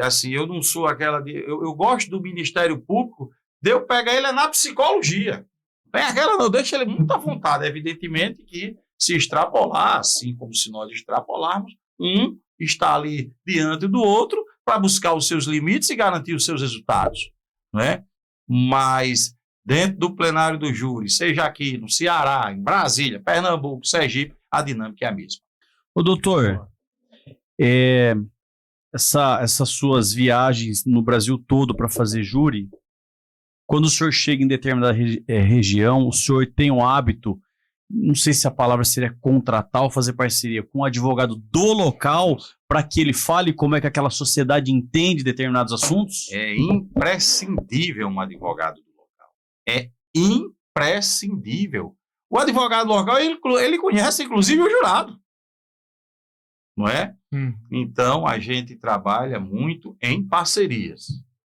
assim, eu não sou aquela de... Eu gosto do Ministério Público, de eu pegar ele na psicologia. Não é aquela não, deixa ele muito à vontade. Evidentemente que se extrapolar, assim como se nós extrapolarmos, um está ali diante do outro para buscar os seus limites e garantir os seus resultados. Não é? Mas dentro do plenário do júri, seja aqui no Ceará, em Brasília, Pernambuco, Sergipe, a dinâmica é a mesma. Ô, doutor, essas suas viagens no Brasil todo para fazer júri, quando o senhor chega em determinada região, o senhor tem o hábito não sei se a palavra seria contratar ou fazer parceria com um advogado do local para que ele fale como é que aquela sociedade entende determinados assuntos? É imprescindível um advogado do local. É imprescindível. O advogado local, ele conhece inclusive o jurado. Não é? Então, a gente trabalha muito em parcerias.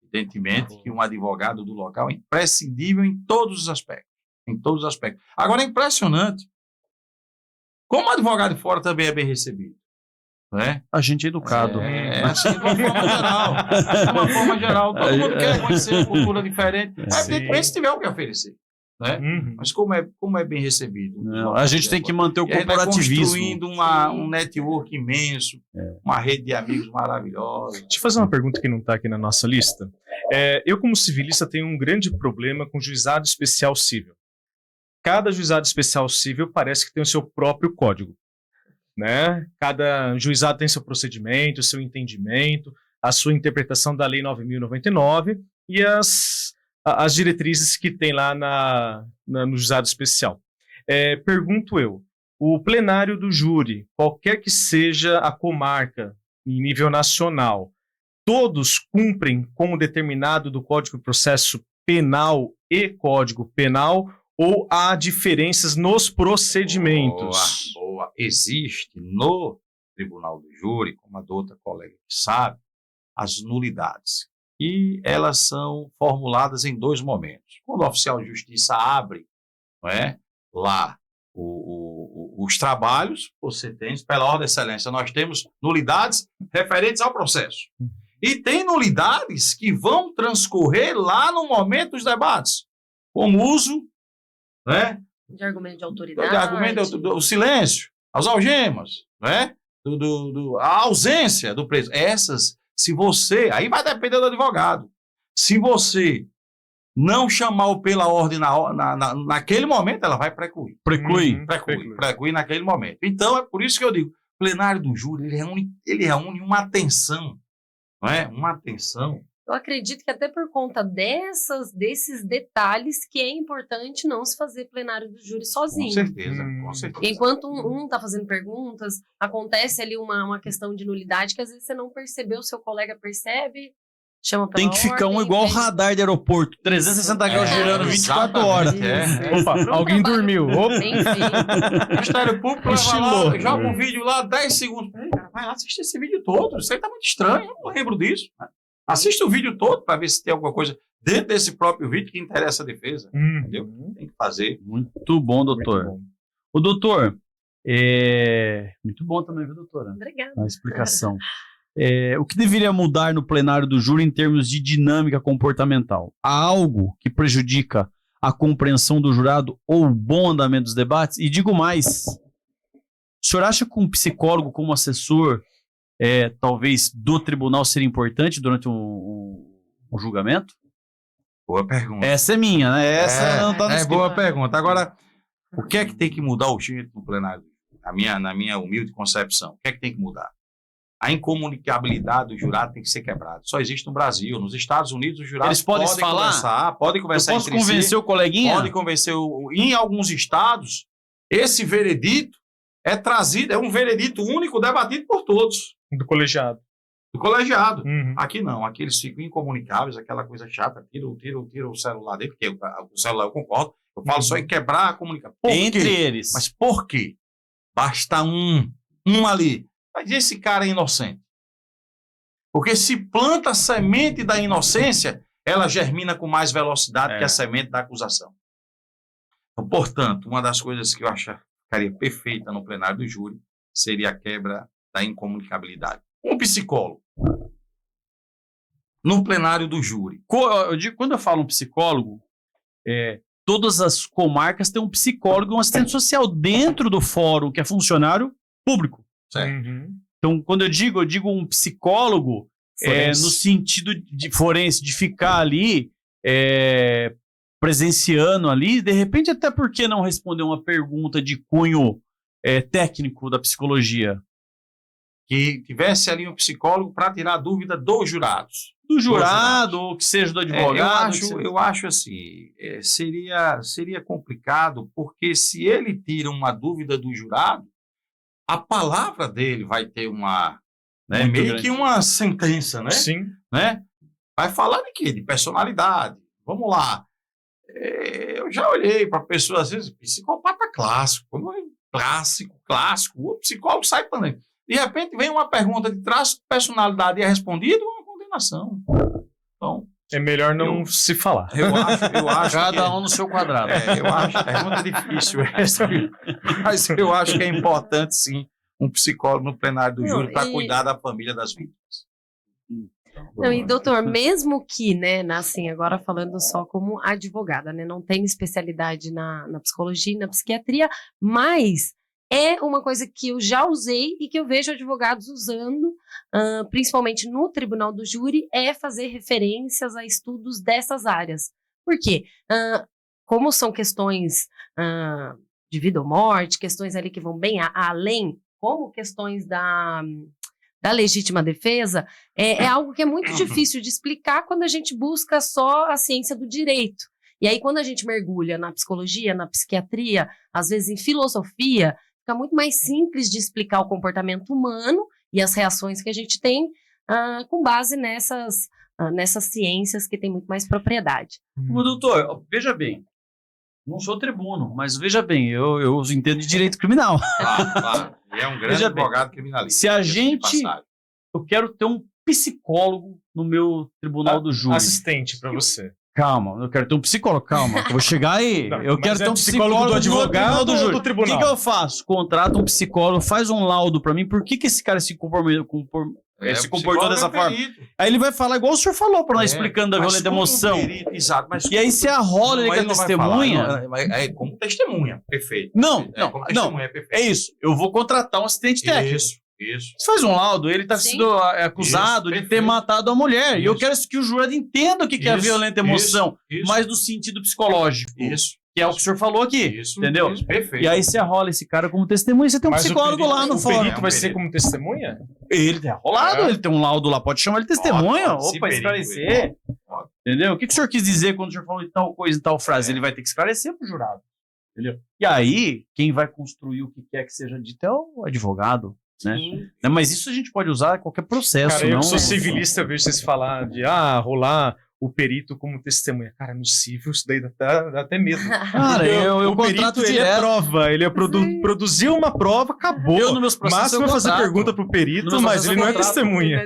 Evidentemente que um advogado do local é imprescindível em todos os aspectos. Em todos os aspectos. Agora, é impressionante como o advogado de fora também é bem recebido. Não é? A gente é educado. Assim, de uma forma geral. De uma forma geral. Todo mundo quer conhecer uma cultura diferente. Evidentemente, se tiver o que oferecer. Né? Mas como é bem recebido? Não, a gente tem que manter o corporativismo. Construindo um network imenso, uma rede de amigos maravilhosa. Deixa eu fazer uma pergunta que não está aqui na nossa lista. Eu, como civilista, tenho um grande problema com juizado especial civil. Cada juizado especial civil parece que tem o seu próprio código. Né? Cada juizado tem seu procedimento, seu entendimento, a sua interpretação da Lei 9.099 e as diretrizes que tem lá no juizado especial. Pergunto eu, o plenário do júri, qualquer que seja a comarca em nível nacional, todos cumprem com o determinado do Código de Processo Penal e Código Penal ou há diferenças nos procedimentos? Boa. Existe no Tribunal do Júri, como a outra colega que sabe, as nulidades. E elas são formuladas em 2 momentos. Quando o oficial de justiça abre, não é, lá os trabalhos, você tem, pela ordem de excelência, nós temos nulidades referentes ao processo. E tem nulidades que vão transcorrer lá no momento dos debates, como uso, né, de argumento de autoridade, o silêncio, as algemas, né, a ausência do preso. Essas, se você, aí vai depender do advogado. Se você não chamar pela ordem naquele momento, ela vai precluir. Precluir naquele momento. Então, é por isso que eu digo, o plenário do júri, ele reúne uma atenção, não é? Uma atenção. Eu acredito que até por conta desses detalhes que é importante não se fazer plenário do júri sozinho. Com certeza, com certeza. Enquanto um está fazendo perguntas, acontece ali uma questão de nulidade que às vezes você não percebeu, o seu colega percebe, chama pela ordem. Tem que ficar igual radar de aeroporto, 360 graus girando 24 horas. Opa, alguém dormiu. O Ministério Público leva lá, joga um vídeo lá, 10 segundos. Vai lá assistir esse vídeo todo, isso aí tá muito estranho, eu não lembro disso. Assista o vídeo todo para ver se tem alguma coisa dentro desse próprio vídeo que interessa a defesa. Entendeu? Tem que fazer. Muito bom, doutor. Muito bom. O doutor, muito bom também, viu, doutora? Obrigada. A explicação. O que deveria mudar no plenário do júri em termos de dinâmica comportamental? Há algo que prejudica a compreensão do jurado ou o bom andamento dos debates? E digo mais, o senhor acha que um psicólogo como assessor talvez do tribunal seria importante durante um julgamento? Boa pergunta. Essa é minha, né? Essa não tá no esquema. Boa pergunta. Agora, o que é que tem que mudar urgente no plenário? Na minha humilde concepção, o que é que tem que mudar? A incomunicabilidade do jurado tem que ser quebrada. Só existe no Brasil. Nos Estados Unidos, os jurados eles podem falar? Podem conversar entre si. Posso convencer o coleguinha? Pode convencer. Em alguns estados, esse veredito é trazido, é um veredito único debatido por todos. Do colegiado. Aqui não, aqui eles ficam incomunicáveis, aquela coisa chata, tira o celular dele, porque o celular eu concordo, eu falo só em quebrar a comunicação. Entre eles. Mas por quê? Basta um ali. Mas esse cara é inocente. Porque se planta a semente da inocência, ela germina com mais velocidade que a semente da acusação. Então, portanto, uma das coisas que eu acharia perfeita no plenário do júri seria a quebra da incomunicabilidade. Um psicólogo no plenário do júri. Quando eu falo um psicólogo, todas as comarcas têm um psicólogo e um assistente social dentro do fórum, que é funcionário público. Certo. Então, quando eu digo um psicólogo, no sentido de forense, de ficar ali presenciando ali, de repente, até porque não responder uma pergunta de cunho técnico da psicologia? Que tivesse ali um psicólogo para tirar a dúvida dos jurados. do jurado, ou que seja do advogado. Eu acho assim, seria complicado, porque se ele tira uma dúvida do jurado, a palavra dele vai ter uma, né, meio grande. Que uma sentença, né? Sim. Né? Vai falar de quê? De personalidade. Vamos lá. Eu já olhei para pessoas, às vezes, psicopata clássico, o psicólogo sai para dentro. De repente vem uma pergunta de traço de personalidade e é respondido, uma condenação. Então, é melhor não se falar. Eu acho cada um no seu quadrado. Eu acho a pergunta difícil essa, mas eu acho que é importante, sim, um psicólogo no plenário do júri para cuidar da família das vítimas. Não, e doutor, mesmo que, né, assim, agora falando só como advogada, né, não tenho especialidade na psicologia e na psiquiatria, mas é uma coisa que eu já usei e que eu vejo advogados usando, principalmente no tribunal do júri, é fazer referências a estudos dessas áreas. Por quê? Como são questões de vida ou morte, questões ali que vão bem além, como questões da legítima defesa, é algo que é muito difícil de explicar quando a gente busca só a ciência do direito. E aí, quando a gente mergulha na psicologia, na psiquiatria, às vezes em filosofia, fica muito mais simples de explicar o comportamento humano e as reações que a gente tem com base nessas ciências que têm muito mais propriedade. Doutor, veja bem, não sou tribuno, mas veja bem, eu entendo de direito criminal. Claro. E é um grande advogado criminalista. Se a gente... Eu quero ter um psicólogo no meu tribunal do júri. Assistente para você. Calma, eu quero ter um psicólogo, calma, eu vou chegar aí. Não, eu quero ter um psicólogo do advogado do júri. Do tribunal. O que eu faço? Contrato um psicólogo, faz um laudo para mim, por que esse cara se comportou dessa forma? Aí ele vai falar igual o senhor falou para nós, explicando a violenta emoção. Exato, mas e aí se arrola ele com a testemunha. Como testemunha, perfeito. Não, perfeito. É isso. Eu vou contratar um assistente técnico. Isso. Você faz um laudo, ele está sendo acusado de ter matado a mulher. Isso. E eu quero que o jurado entenda o que é a violenta emoção, mas no sentido psicológico. Isso. Que é o que o senhor falou aqui. Isso, entendeu? Isso, perfeito. E aí você arrola esse cara como testemunha, você tem um psicólogo lá no fórum. O perito vai ser como testemunha? Ele é arrolado, ele tem um laudo lá, pode chamar ele de testemunha, ou para esclarecer. Entendeu? O que o senhor quis dizer quando o senhor falou de tal coisa, em tal frase? Ele vai ter que esclarecer para o jurado. Entendeu? E aí, quem vai construir o que quer que seja dito é o advogado. Né? Mas isso a gente pode usar em qualquer processo. Cara, eu não, que sou civilista, eu vejo vocês falar de rolar o perito como testemunha. Cara, no civil isso daí dá até medo. Cara, eu contrato perito, direto. Ele é prova, ele é produzir uma prova, acabou. Eu no meus processos máximo é fazer pergunta pro perito, mas ele não é testemunha.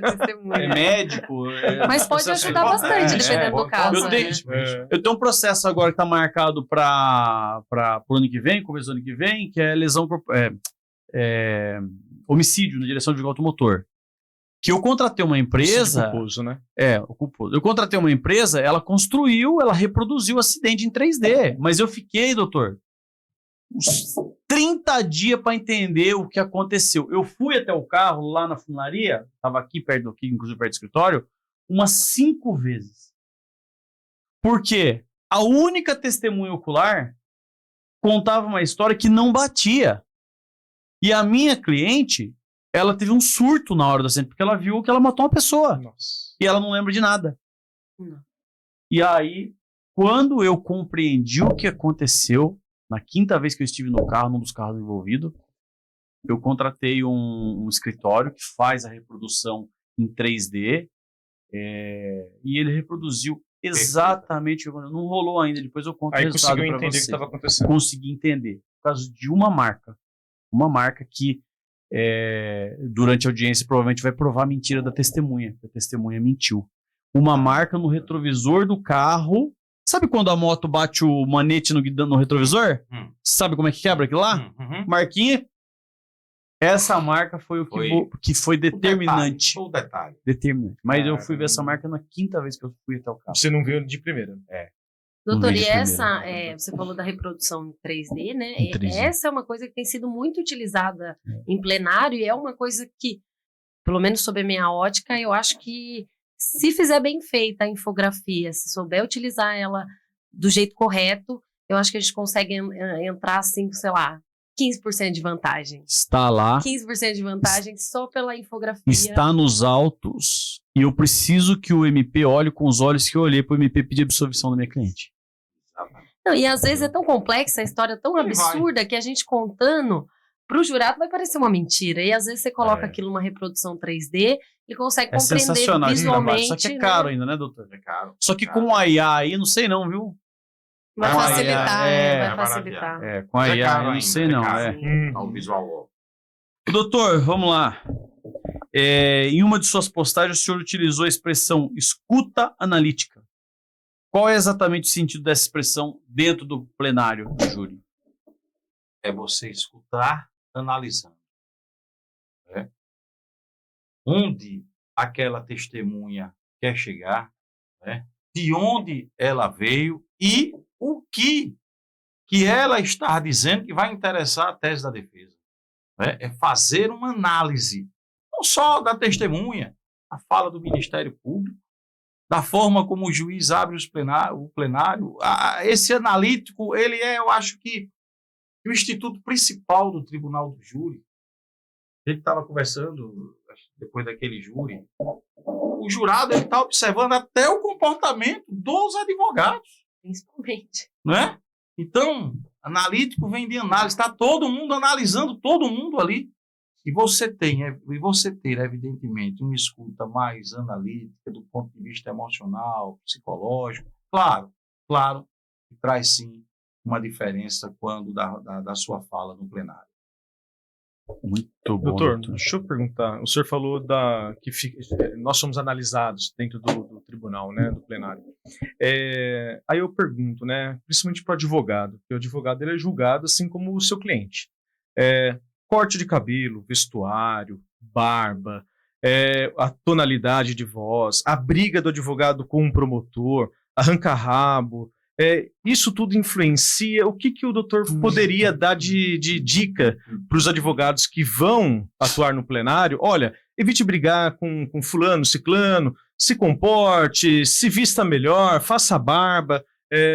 É médico. Mas pode ajudar bastante, dependendo do caso. Eu tenho um processo agora que está marcado para o ano que vem, começo do ano que vem, que é lesão homicídio na direção de automotor. Que eu contratei uma empresa... culposo, né? O culposo. Eu contratei uma empresa, ela reproduziu o acidente em 3D. Mas eu fiquei, doutor, uns 30 dias para entender o que aconteceu. Eu fui até o carro lá na funilaria, estava aqui, inclusive perto do escritório, umas 5 vezes. Por quê? A única testemunha ocular contava uma história que não batia. E a minha cliente, ela teve um surto na hora do acidente, porque ela viu que ela matou uma pessoa. Nossa. E ela não lembra de nada. E aí, quando eu compreendi o que aconteceu, na 5ª vez que eu estive no carro, num dos carros envolvidos, eu contratei um escritório que faz a reprodução em 3D, e ele reproduziu exatamente, não rolou ainda, depois eu conto o resultado para você. Aí conseguiu entender o que estava acontecendo. Consegui entender, por causa de uma marca que durante a audiência provavelmente vai provar a mentira da testemunha, que a testemunha mentiu. Uma marca no retrovisor do carro. Sabe quando a moto bate o manete no retrovisor? Sabe como é que quebra aquilo lá? Marquinha. Essa marca foi o que foi determinante. O detalhe. Determinante. Mas eu fui ver essa marca na 5ª vez que eu fui até o carro. Você não viu de primeira? Doutor, e você falou da reprodução em 3D, né? Em 3D. Essa é uma coisa que tem sido muito utilizada em plenário e é uma coisa que, pelo menos sob a minha ótica, eu acho que se fizer bem feita a infografia, se souber utilizar ela do jeito correto, eu acho que a gente consegue entrar assim, sei lá, 15% de vantagem. Está lá. 15% de vantagem só pela infografia. Está nos autos e eu preciso que o MP olhe com os olhos que eu olhei para o MP pedir absolvição da minha cliente. Não, e às vezes é tão complexa, a história tão absurda que a gente contando para o jurado vai parecer uma mentira. E às vezes você coloca aquilo numa reprodução 3D e consegue compreender visualmente. Só que é caro ainda, né, doutor? É caro. Só que com a IA aí, não sei não, viu? Vai Com a facilitar, IA, vai facilitar. Com a É IA, caro eu não ainda, sei é não. caro. Ao visual. Doutor, vamos lá. Em uma de suas postagens, o senhor utilizou a expressão escuta analítica. Qual é exatamente o sentido dessa expressão dentro do plenário do júri? É você escutar analisando. Né? Onde aquela testemunha quer chegar, né? De onde ela veio e o que ela está dizendo que vai interessar a tese da defesa. Né? É fazer uma análise, não só da testemunha, a fala do Ministério Público, da forma como o juiz abre o plenário. Esse analítico, ele eu acho que o instituto principal do Tribunal do Júri. Ele estava conversando, depois daquele júri, o jurado está observando até o comportamento dos advogados. Principalmente. Não é? Então, analítico vem de análise, está todo mundo analisando todo mundo ali. E você ter, evidentemente, uma escuta mais analítica do ponto de vista emocional, psicológico, claro, que traz sim uma diferença quando da sua fala no plenário. Muito bom. Doutor, deixa eu perguntar. O senhor falou que nós somos analisados dentro do tribunal, né, do plenário. Aí eu pergunto, né, principalmente para o advogado, porque o advogado ele é julgado assim como o seu cliente. Corte de cabelo, vestuário, barba, a tonalidade de voz, a briga do advogado com o promotor, arranca-rabo, isso tudo influencia. O que o doutor poderia dar de dica para os advogados que vão atuar no plenário? Olha, evite brigar com fulano, ciclano, se comporte, se vista melhor, faça barba,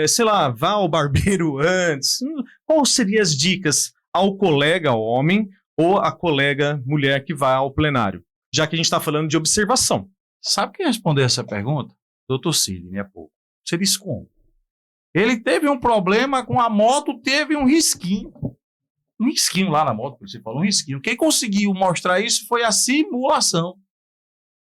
sei lá, vá ao barbeiro antes. Quais seriam as dicas ao colega homem ou a colega mulher que vai ao plenário? Já que a gente está falando de observação. Sabe quem respondeu essa pergunta? Doutor Sidney, há pouco. Você disse como? Ele teve um problema com a moto, teve um risquinho. Um risquinho lá na moto, você falou, um risquinho. Quem conseguiu mostrar isso foi a simulação.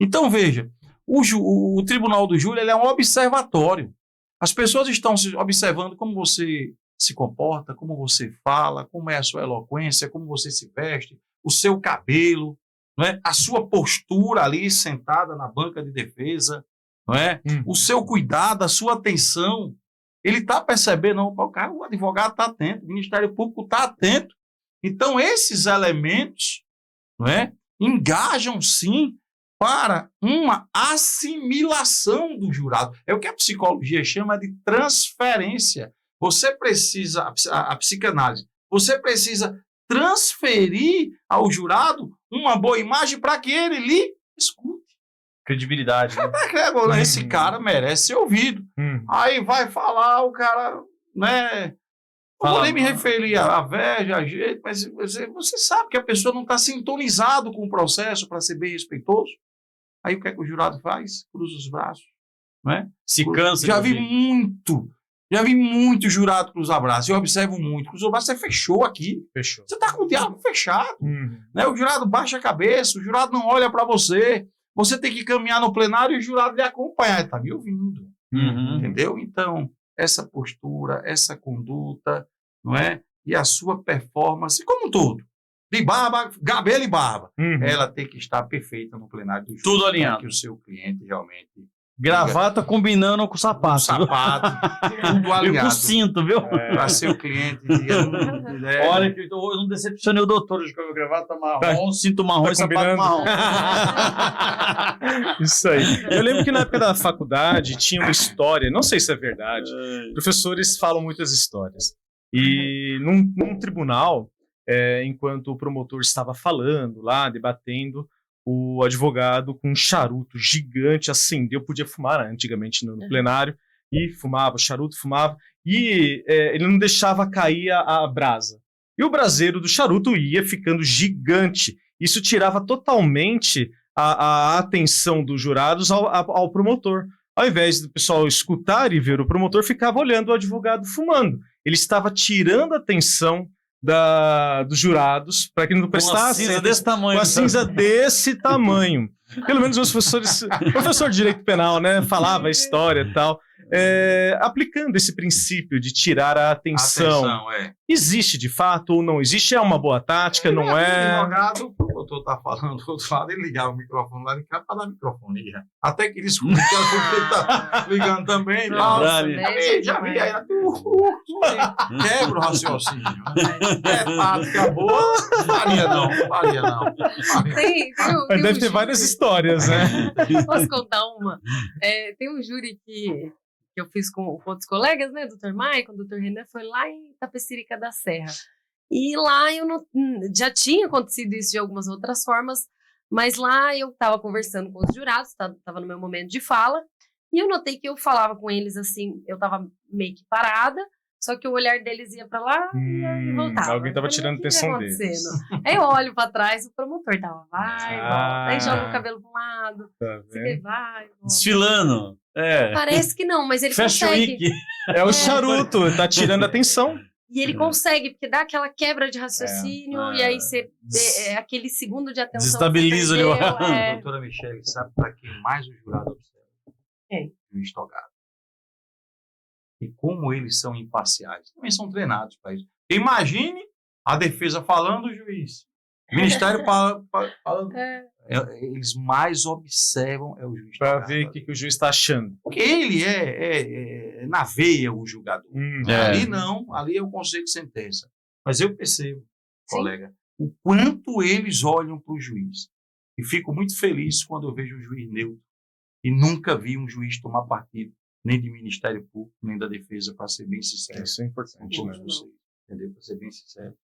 Então, veja, o Tribunal do Júri ele é um observatório. As pessoas estão observando como você se comporta, como você fala, como é a sua eloquência, como você se veste, o seu cabelo, não é? A sua postura ali sentada na banca de defesa, não é? O seu cuidado, a sua atenção. Ele está percebendo, o advogado está atento, o Ministério Público está atento. Então, esses elementos, não é, engajam sim para uma assimilação do jurado. É o que a psicologia chama de transferência. Você precisa, a psicanálise, você precisa transferir ao jurado uma boa imagem para que ele lhe escute. Credibilidade. Né? Esse cara merece ser ouvido. Aí vai falar, o cara, né? Não vou nem me referir à verja, a jeito, mas você sabe que a pessoa não está sintonizado com o processo para ser bem respeitoso. Aí o que é que o jurado faz? Cruza os braços. Né? Se cansa. Já vi muito jurado cruzar braços. Eu observo muito. Cruzou o braço, você fechou aqui. Fechou. Você está com o diálogo fechado. Né? O jurado baixa a cabeça, o jurado não olha para você. Você tem que caminhar no plenário e o jurado lhe acompanhar. Está me ouvindo. Entendeu? Então, essa postura, essa conduta, não é? E a sua performance, como um todo, de barba, cabelo e barba, ela tem que estar perfeita no plenário do júri. Tudo alinhado. Para que o seu cliente realmente... Gravata combinando com o sapato. Tudo alinhado. E com o cinto, viu? Para seu cliente... Olha, que eu não decepcionei o doutor de cabelo gravata marrom, cinto marrom e sapato marrom. Isso aí. Eu lembro que na época da faculdade tinha uma história, não sei se é verdade, professores falam muitas histórias. E num tribunal, enquanto o promotor estava falando lá, debatendo, o advogado com um charuto gigante acendeu, podia fumar antigamente no plenário, e fumava, charuto fumava, e ele não deixava cair a brasa. E o braseiro do charuto ia ficando gigante. Isso tirava totalmente a atenção dos jurados ao promotor. Ao invés do pessoal escutar e ver o promotor, ficava olhando o advogado fumando. Ele estava tirando a atenção dos jurados para que não prestassem. Com a cinza desse tamanho. Com a cinza desse tamanho. Pelo menos os professores... professor de direito penal, né? Falava a história e tal. Aplicando esse princípio de tirar a atenção. Existe de fato ou não existe? É uma boa tática, não é? O advogado, o doutor tá falando do outro lado, ele ligava o microfone lá de cá para dar microfonia. Até que ele escuta que ele tá ligando também. Nossa, já vi aí. Quebra o raciocínio. Tática boa, faria não. Mas deve ter várias histórias, né? Posso contar uma? Tem um júri que eu fiz com outros colegas, né? Dr. Maicon, Dr. Renan, foi lá em Itapecerica da Serra. E lá eu não, já tinha acontecido isso de algumas outras formas, mas lá eu estava conversando com os jurados, estava no meu momento de fala, e eu notei que eu falava com eles assim, eu estava meio que parada, só que o olhar deles ia para lá e voltava. Alguém estava tirando atenção deles. Aí eu olho para trás, o promotor tava, vai, volta, aí joga o cabelo para um lado, vai, volta. Desfilando. Parece que não, mas ele Fashion consegue. Week. É o charuto, tá tirando atenção. E ele consegue, porque dá aquela quebra de raciocínio, e aí você aquele segundo de atenção. Desestabiliza o Doutora Michele, sabe para quem mais o jurado observa? O juiz togado. E como eles são imparciais. Também são treinados para isso. Imagine a defesa falando, o juiz. O Ministério falando. Eles mais observam o juiz. Para ver o que o juiz está achando. Porque ele na veia o julgador. Ali não, ali é o conselho de sentença. Mas eu percebo, colega, o quanto eles olham para o juiz. E fico muito feliz quando eu vejo um juiz neutro. E nunca vi um juiz tomar partido, nem de Ministério Público, nem da defesa, para ser bem sincero. Isso é importante. Com todos vocês, entendeu? Para ser bem sincero.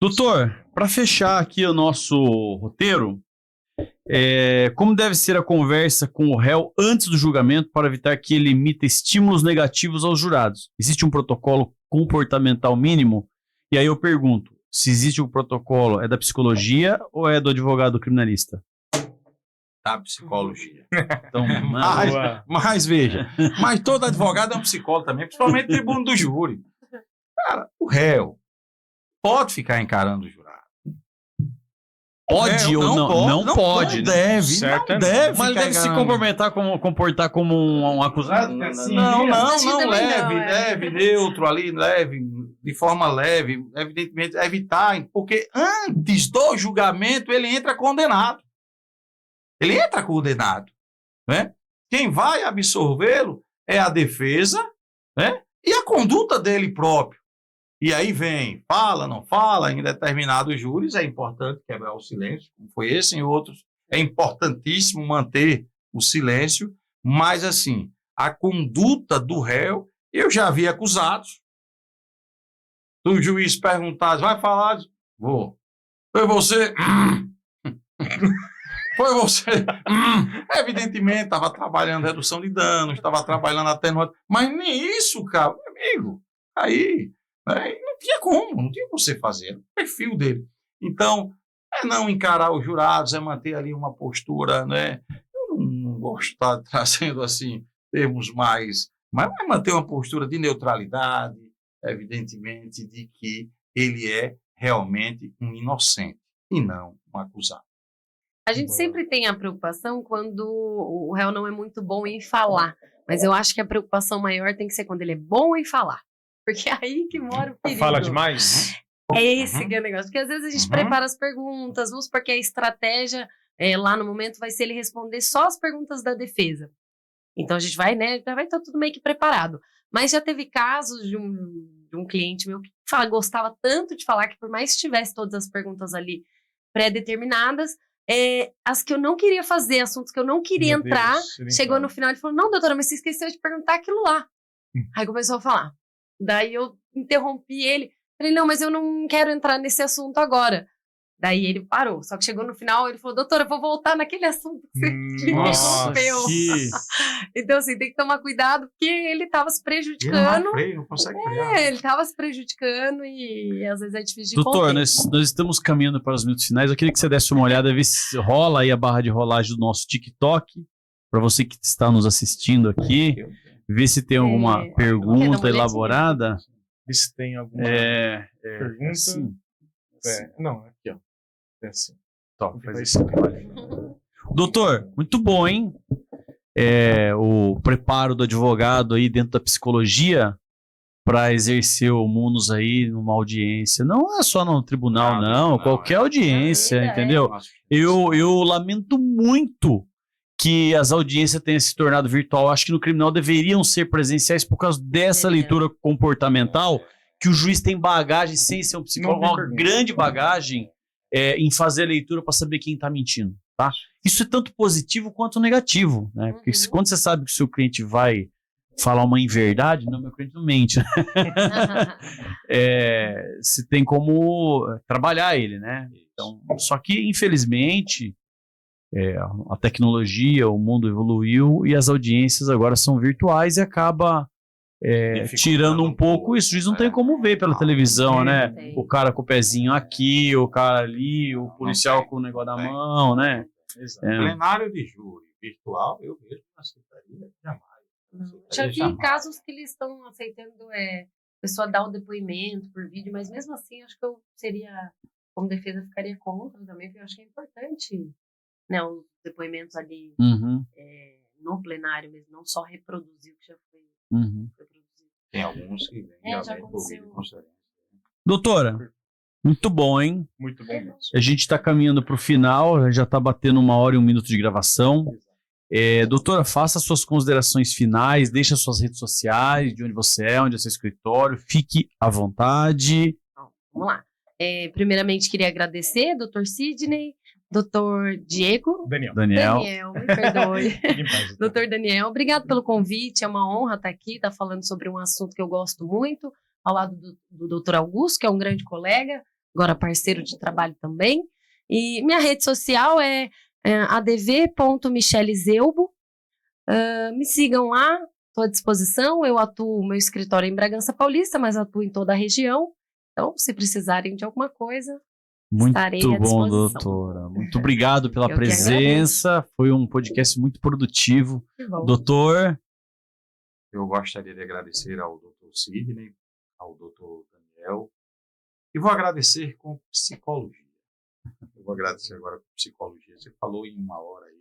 Doutor, para fechar aqui o nosso roteiro, como deve ser a conversa com o réu antes do julgamento para evitar que ele emita estímulos negativos aos jurados? Existe um protocolo comportamental mínimo? E aí eu pergunto, se existe um protocolo, é da psicologia ou é do advogado criminalista? Da psicologia. Então, mas veja, mas todo advogado é um psicólogo também, principalmente tribuno do júri. Cara, o réu pode ficar encarando o jurado. Pode ou não? Não pode. Não deve. Certo, não deve. Mas ele deve se comportar como um acusado? Não, leve, neutro ali, leve, de forma leve, evidentemente, evitar, porque antes do julgamento ele entra condenado. Né? Quem vai absorvê-lo é a defesa, né? E a conduta dele próprio. E aí vem, fala, não fala, em determinados júris é importante quebrar o silêncio, como foi esse, em outros é importantíssimo manter o silêncio, mas assim, a conduta do réu, eu já vi acusados, do juiz perguntar, vai falar? Vou. Foi você? Foi você? Evidentemente, estava trabalhando redução de danos, estava trabalhando atenuante, mas nem isso, cara, amigo, aí... não tinha como você fazer, era o perfil dele. Então, não encarar os jurados, manter ali uma postura, né? Eu não gosto de estar trazendo assim termos mais, mas manter uma postura de neutralidade, evidentemente, de que ele é realmente um inocente e não um acusado. A gente sempre tem a preocupação quando o réu não é muito bom em falar, mas eu acho que a preocupação maior tem que ser quando ele é bom em falar. Porque é aí que mora o perigo. Fala demais? É esse que é o negócio. Porque às vezes a gente prepara as perguntas, vamos supor que a estratégia lá no momento vai ser ele responder só as perguntas da defesa. Então a gente vai, né? Já vai estar tudo meio que preparado. Mas já teve casos de um cliente meu que gostava tanto de falar que por mais que tivesse todas as perguntas ali pré-determinadas, as que eu não queria fazer, assuntos que eu não queria entrar, chegou no final e falou, não, doutora, mas você esqueceu de perguntar aquilo lá. Aí começou a falar. Daí eu interrompi ele. Falei, não, mas eu não quero entrar nesse assunto agora. Daí ele parou. Só que chegou no final, ele falou, doutora, eu vou voltar naquele assunto que você me interrompeu. Então, assim, tem que tomar cuidado, porque ele estava se Ele prejudicando. não freia, não consegue frear. Ele estava se prejudicando e às vezes é difícil de Doutor, conter. nós estamos caminhando para os minutos finais. Eu queria que você desse uma olhada, ver se rola aí a barra de rolagem do nosso TikTok, para você que está nos assistindo aqui, ver se tem alguma pergunta elaborada. Ver se tem alguma pergunta. Assim. Não, aqui, ó. É assim. Top, Vai faz ser. isso. Doutor, muito bom, hein? O preparo do advogado aí dentro da psicologia para exercer o munus aí numa audiência. Não é só no tribunal, não. Qualquer audiência, entendeu? Eu lamento muito que as audiências tenham se tornado virtual. Acho que no criminal deveriam ser presenciais por causa dessa leitura comportamental, que o juiz tem bagagem, sem ser um psicólogo, uma grande bagagem em fazer a leitura para saber quem está mentindo, tá? Isso é tanto positivo quanto negativo, né? Porque quando você sabe que o seu cliente vai falar uma inverdade, não, meu cliente não mente. Você tem como trabalhar ele, né? Então, só que, infelizmente, a tecnologia, o mundo evoluiu e as audiências agora são virtuais e acaba tirando um pouco isso. O juiz não tem como ver pela televisão, né? O cara com o pezinho aqui, o cara ali, o policial com o negócio na mão, né? Plenário de júri virtual, eu mesmo não aceitaria jamais. Já vi casos que eles estão aceitando a pessoa dar o depoimento por vídeo, mas mesmo assim acho que eu seria, como defesa, ficaria contra também, porque eu acho que é importante, né, os depoimentos ali no plenário mesmo, não só reproduzir o que já foi produzido. Tem alguns que vêm já aconteceu. Doutora, muito bom, hein? Muito bom mesmo. A gente está caminhando para o final, já está batendo 1 hora e 1 minuto de gravação. Doutora, faça suas considerações finais, deixe as suas redes sociais, de onde você é, onde é seu escritório, fique à vontade. Então, vamos lá. Primeiramente, queria agradecer, Dr. Sidney, Dr. Diego. Daniel, me perdoe. Dr. Daniel, obrigado pelo convite, é uma honra estar aqui, estar falando sobre um assunto que eu gosto muito, ao lado do Dr. Augusto, que é um grande colega, agora parceiro de trabalho também. E minha rede social é adv.michelezeubo. Me sigam lá, estou à disposição. Eu meu escritório é em Bragança Paulista, mas atuo em toda a região. Então, se precisarem de alguma coisa, estarei à disposição. Muito bom, doutora. Muito obrigado pela presença. Foi um podcast muito produtivo. Doutor? Eu gostaria de agradecer ao Dr. Sidney, ao Dr. Daniel, e vou agradecer com psicologia. Eu vou agradecer agora com psicologia. Você falou em 1 hora aí.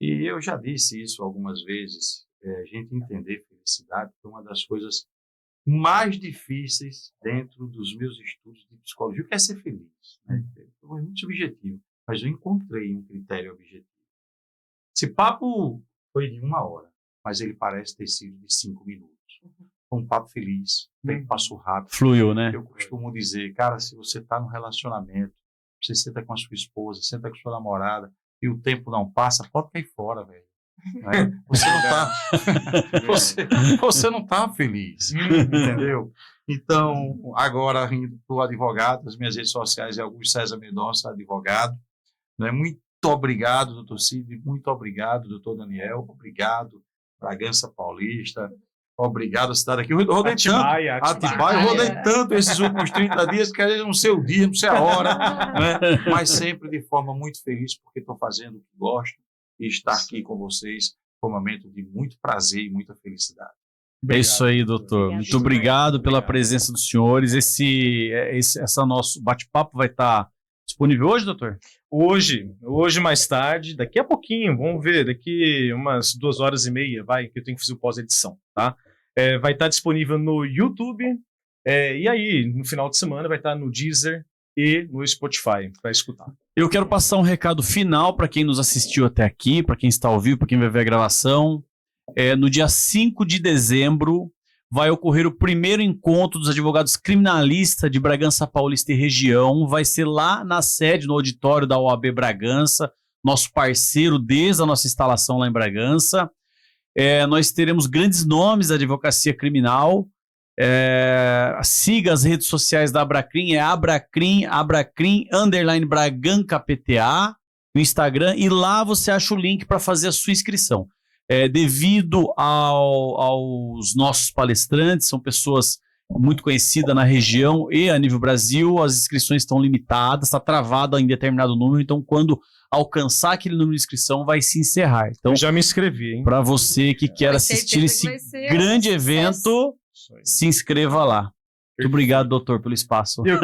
E eu já disse isso algumas vezes. A gente entender felicidade foi uma das coisas mais difíceis dentro dos meus estudos de psicologia. Eu quero ser feliz, né? Foi muito subjetivo, mas eu encontrei um critério objetivo. Esse papo foi de 1 hora, mas ele parece ter sido de 5 minutos. Foi um papo feliz, o tempo passou rápido. Fluiu, né? Eu costumo dizer, cara, se você está num relacionamento, você senta com a sua esposa, senta com a sua namorada, e o tempo não passa, pode cair fora, velho. Você não tá feliz, entendeu? Então, agora indo para o advogado, as minhas redes sociais é Augusto César Mendonça, advogado. Muito obrigado, doutor Cid, muito obrigado, doutor Daniel, obrigado, Bragança Paulista, obrigado, a cidade aqui. Eu rodei Atibaia, eu rodei tanto esses últimos 30 dias que eu não sei o dia, não sei a hora, né? Mas sempre de forma muito feliz, porque estou fazendo o que gosto. E estar aqui com vocês foi um momento de muito prazer e muita felicidade. É isso aí, doutor. Muito obrigado pela presença dos senhores. Esse nosso bate-papo vai estar disponível hoje, doutor? Hoje mais tarde, daqui a pouquinho, vamos ver, daqui umas 2h30, que eu tenho que fazer o pós-edição, tá? Vai estar disponível no YouTube, e aí, no final de semana, vai estar no Deezer e no Spotify, para escutar. Eu quero passar um recado final para quem nos assistiu até aqui, para quem está ao vivo, para quem vai ver a gravação. No dia 5 de dezembro vai ocorrer o primeiro encontro dos advogados criminalistas de Bragança Paulista e região. Vai ser lá na sede, no auditório da OAB Bragança, nosso parceiro desde a nossa instalação lá em Bragança. Nós teremos grandes nomes da advocacia criminal. Siga as redes sociais da Abracrim, Abracrim _BragancaPTA no Instagram, e lá você acha o link para fazer a sua inscrição. devido aos nossos palestrantes, são pessoas muito conhecidas na região e a nível Brasil, as inscrições estão limitadas, está travada em determinado número, então quando alcançar aquele número de inscrição vai se encerrar. Então, eu já me inscrevi, hein? Para você que quer assistir esse grande evento, se inscreva lá. Muito obrigado, doutor, pelo espaço. Eu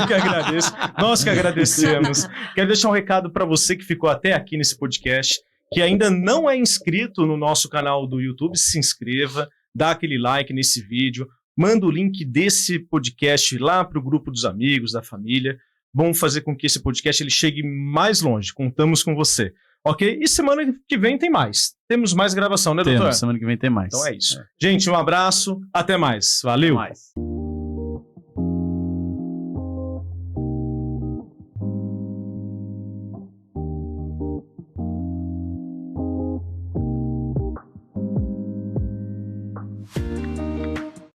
que agradeço. Nós que agradecemos. Quero deixar um recado para você que ficou até aqui nesse podcast, que ainda não é inscrito no nosso canal do YouTube, se inscreva, dá aquele like nesse vídeo, manda o link desse podcast lá para o grupo dos amigos, da família. Vamos fazer com que esse podcast ele chegue mais longe. Contamos com você. Ok? E semana que vem tem mais. Temos mais gravação, né, doutor? Semana que vem tem mais. Então é isso. Gente, um abraço. Até mais. Valeu. Até mais.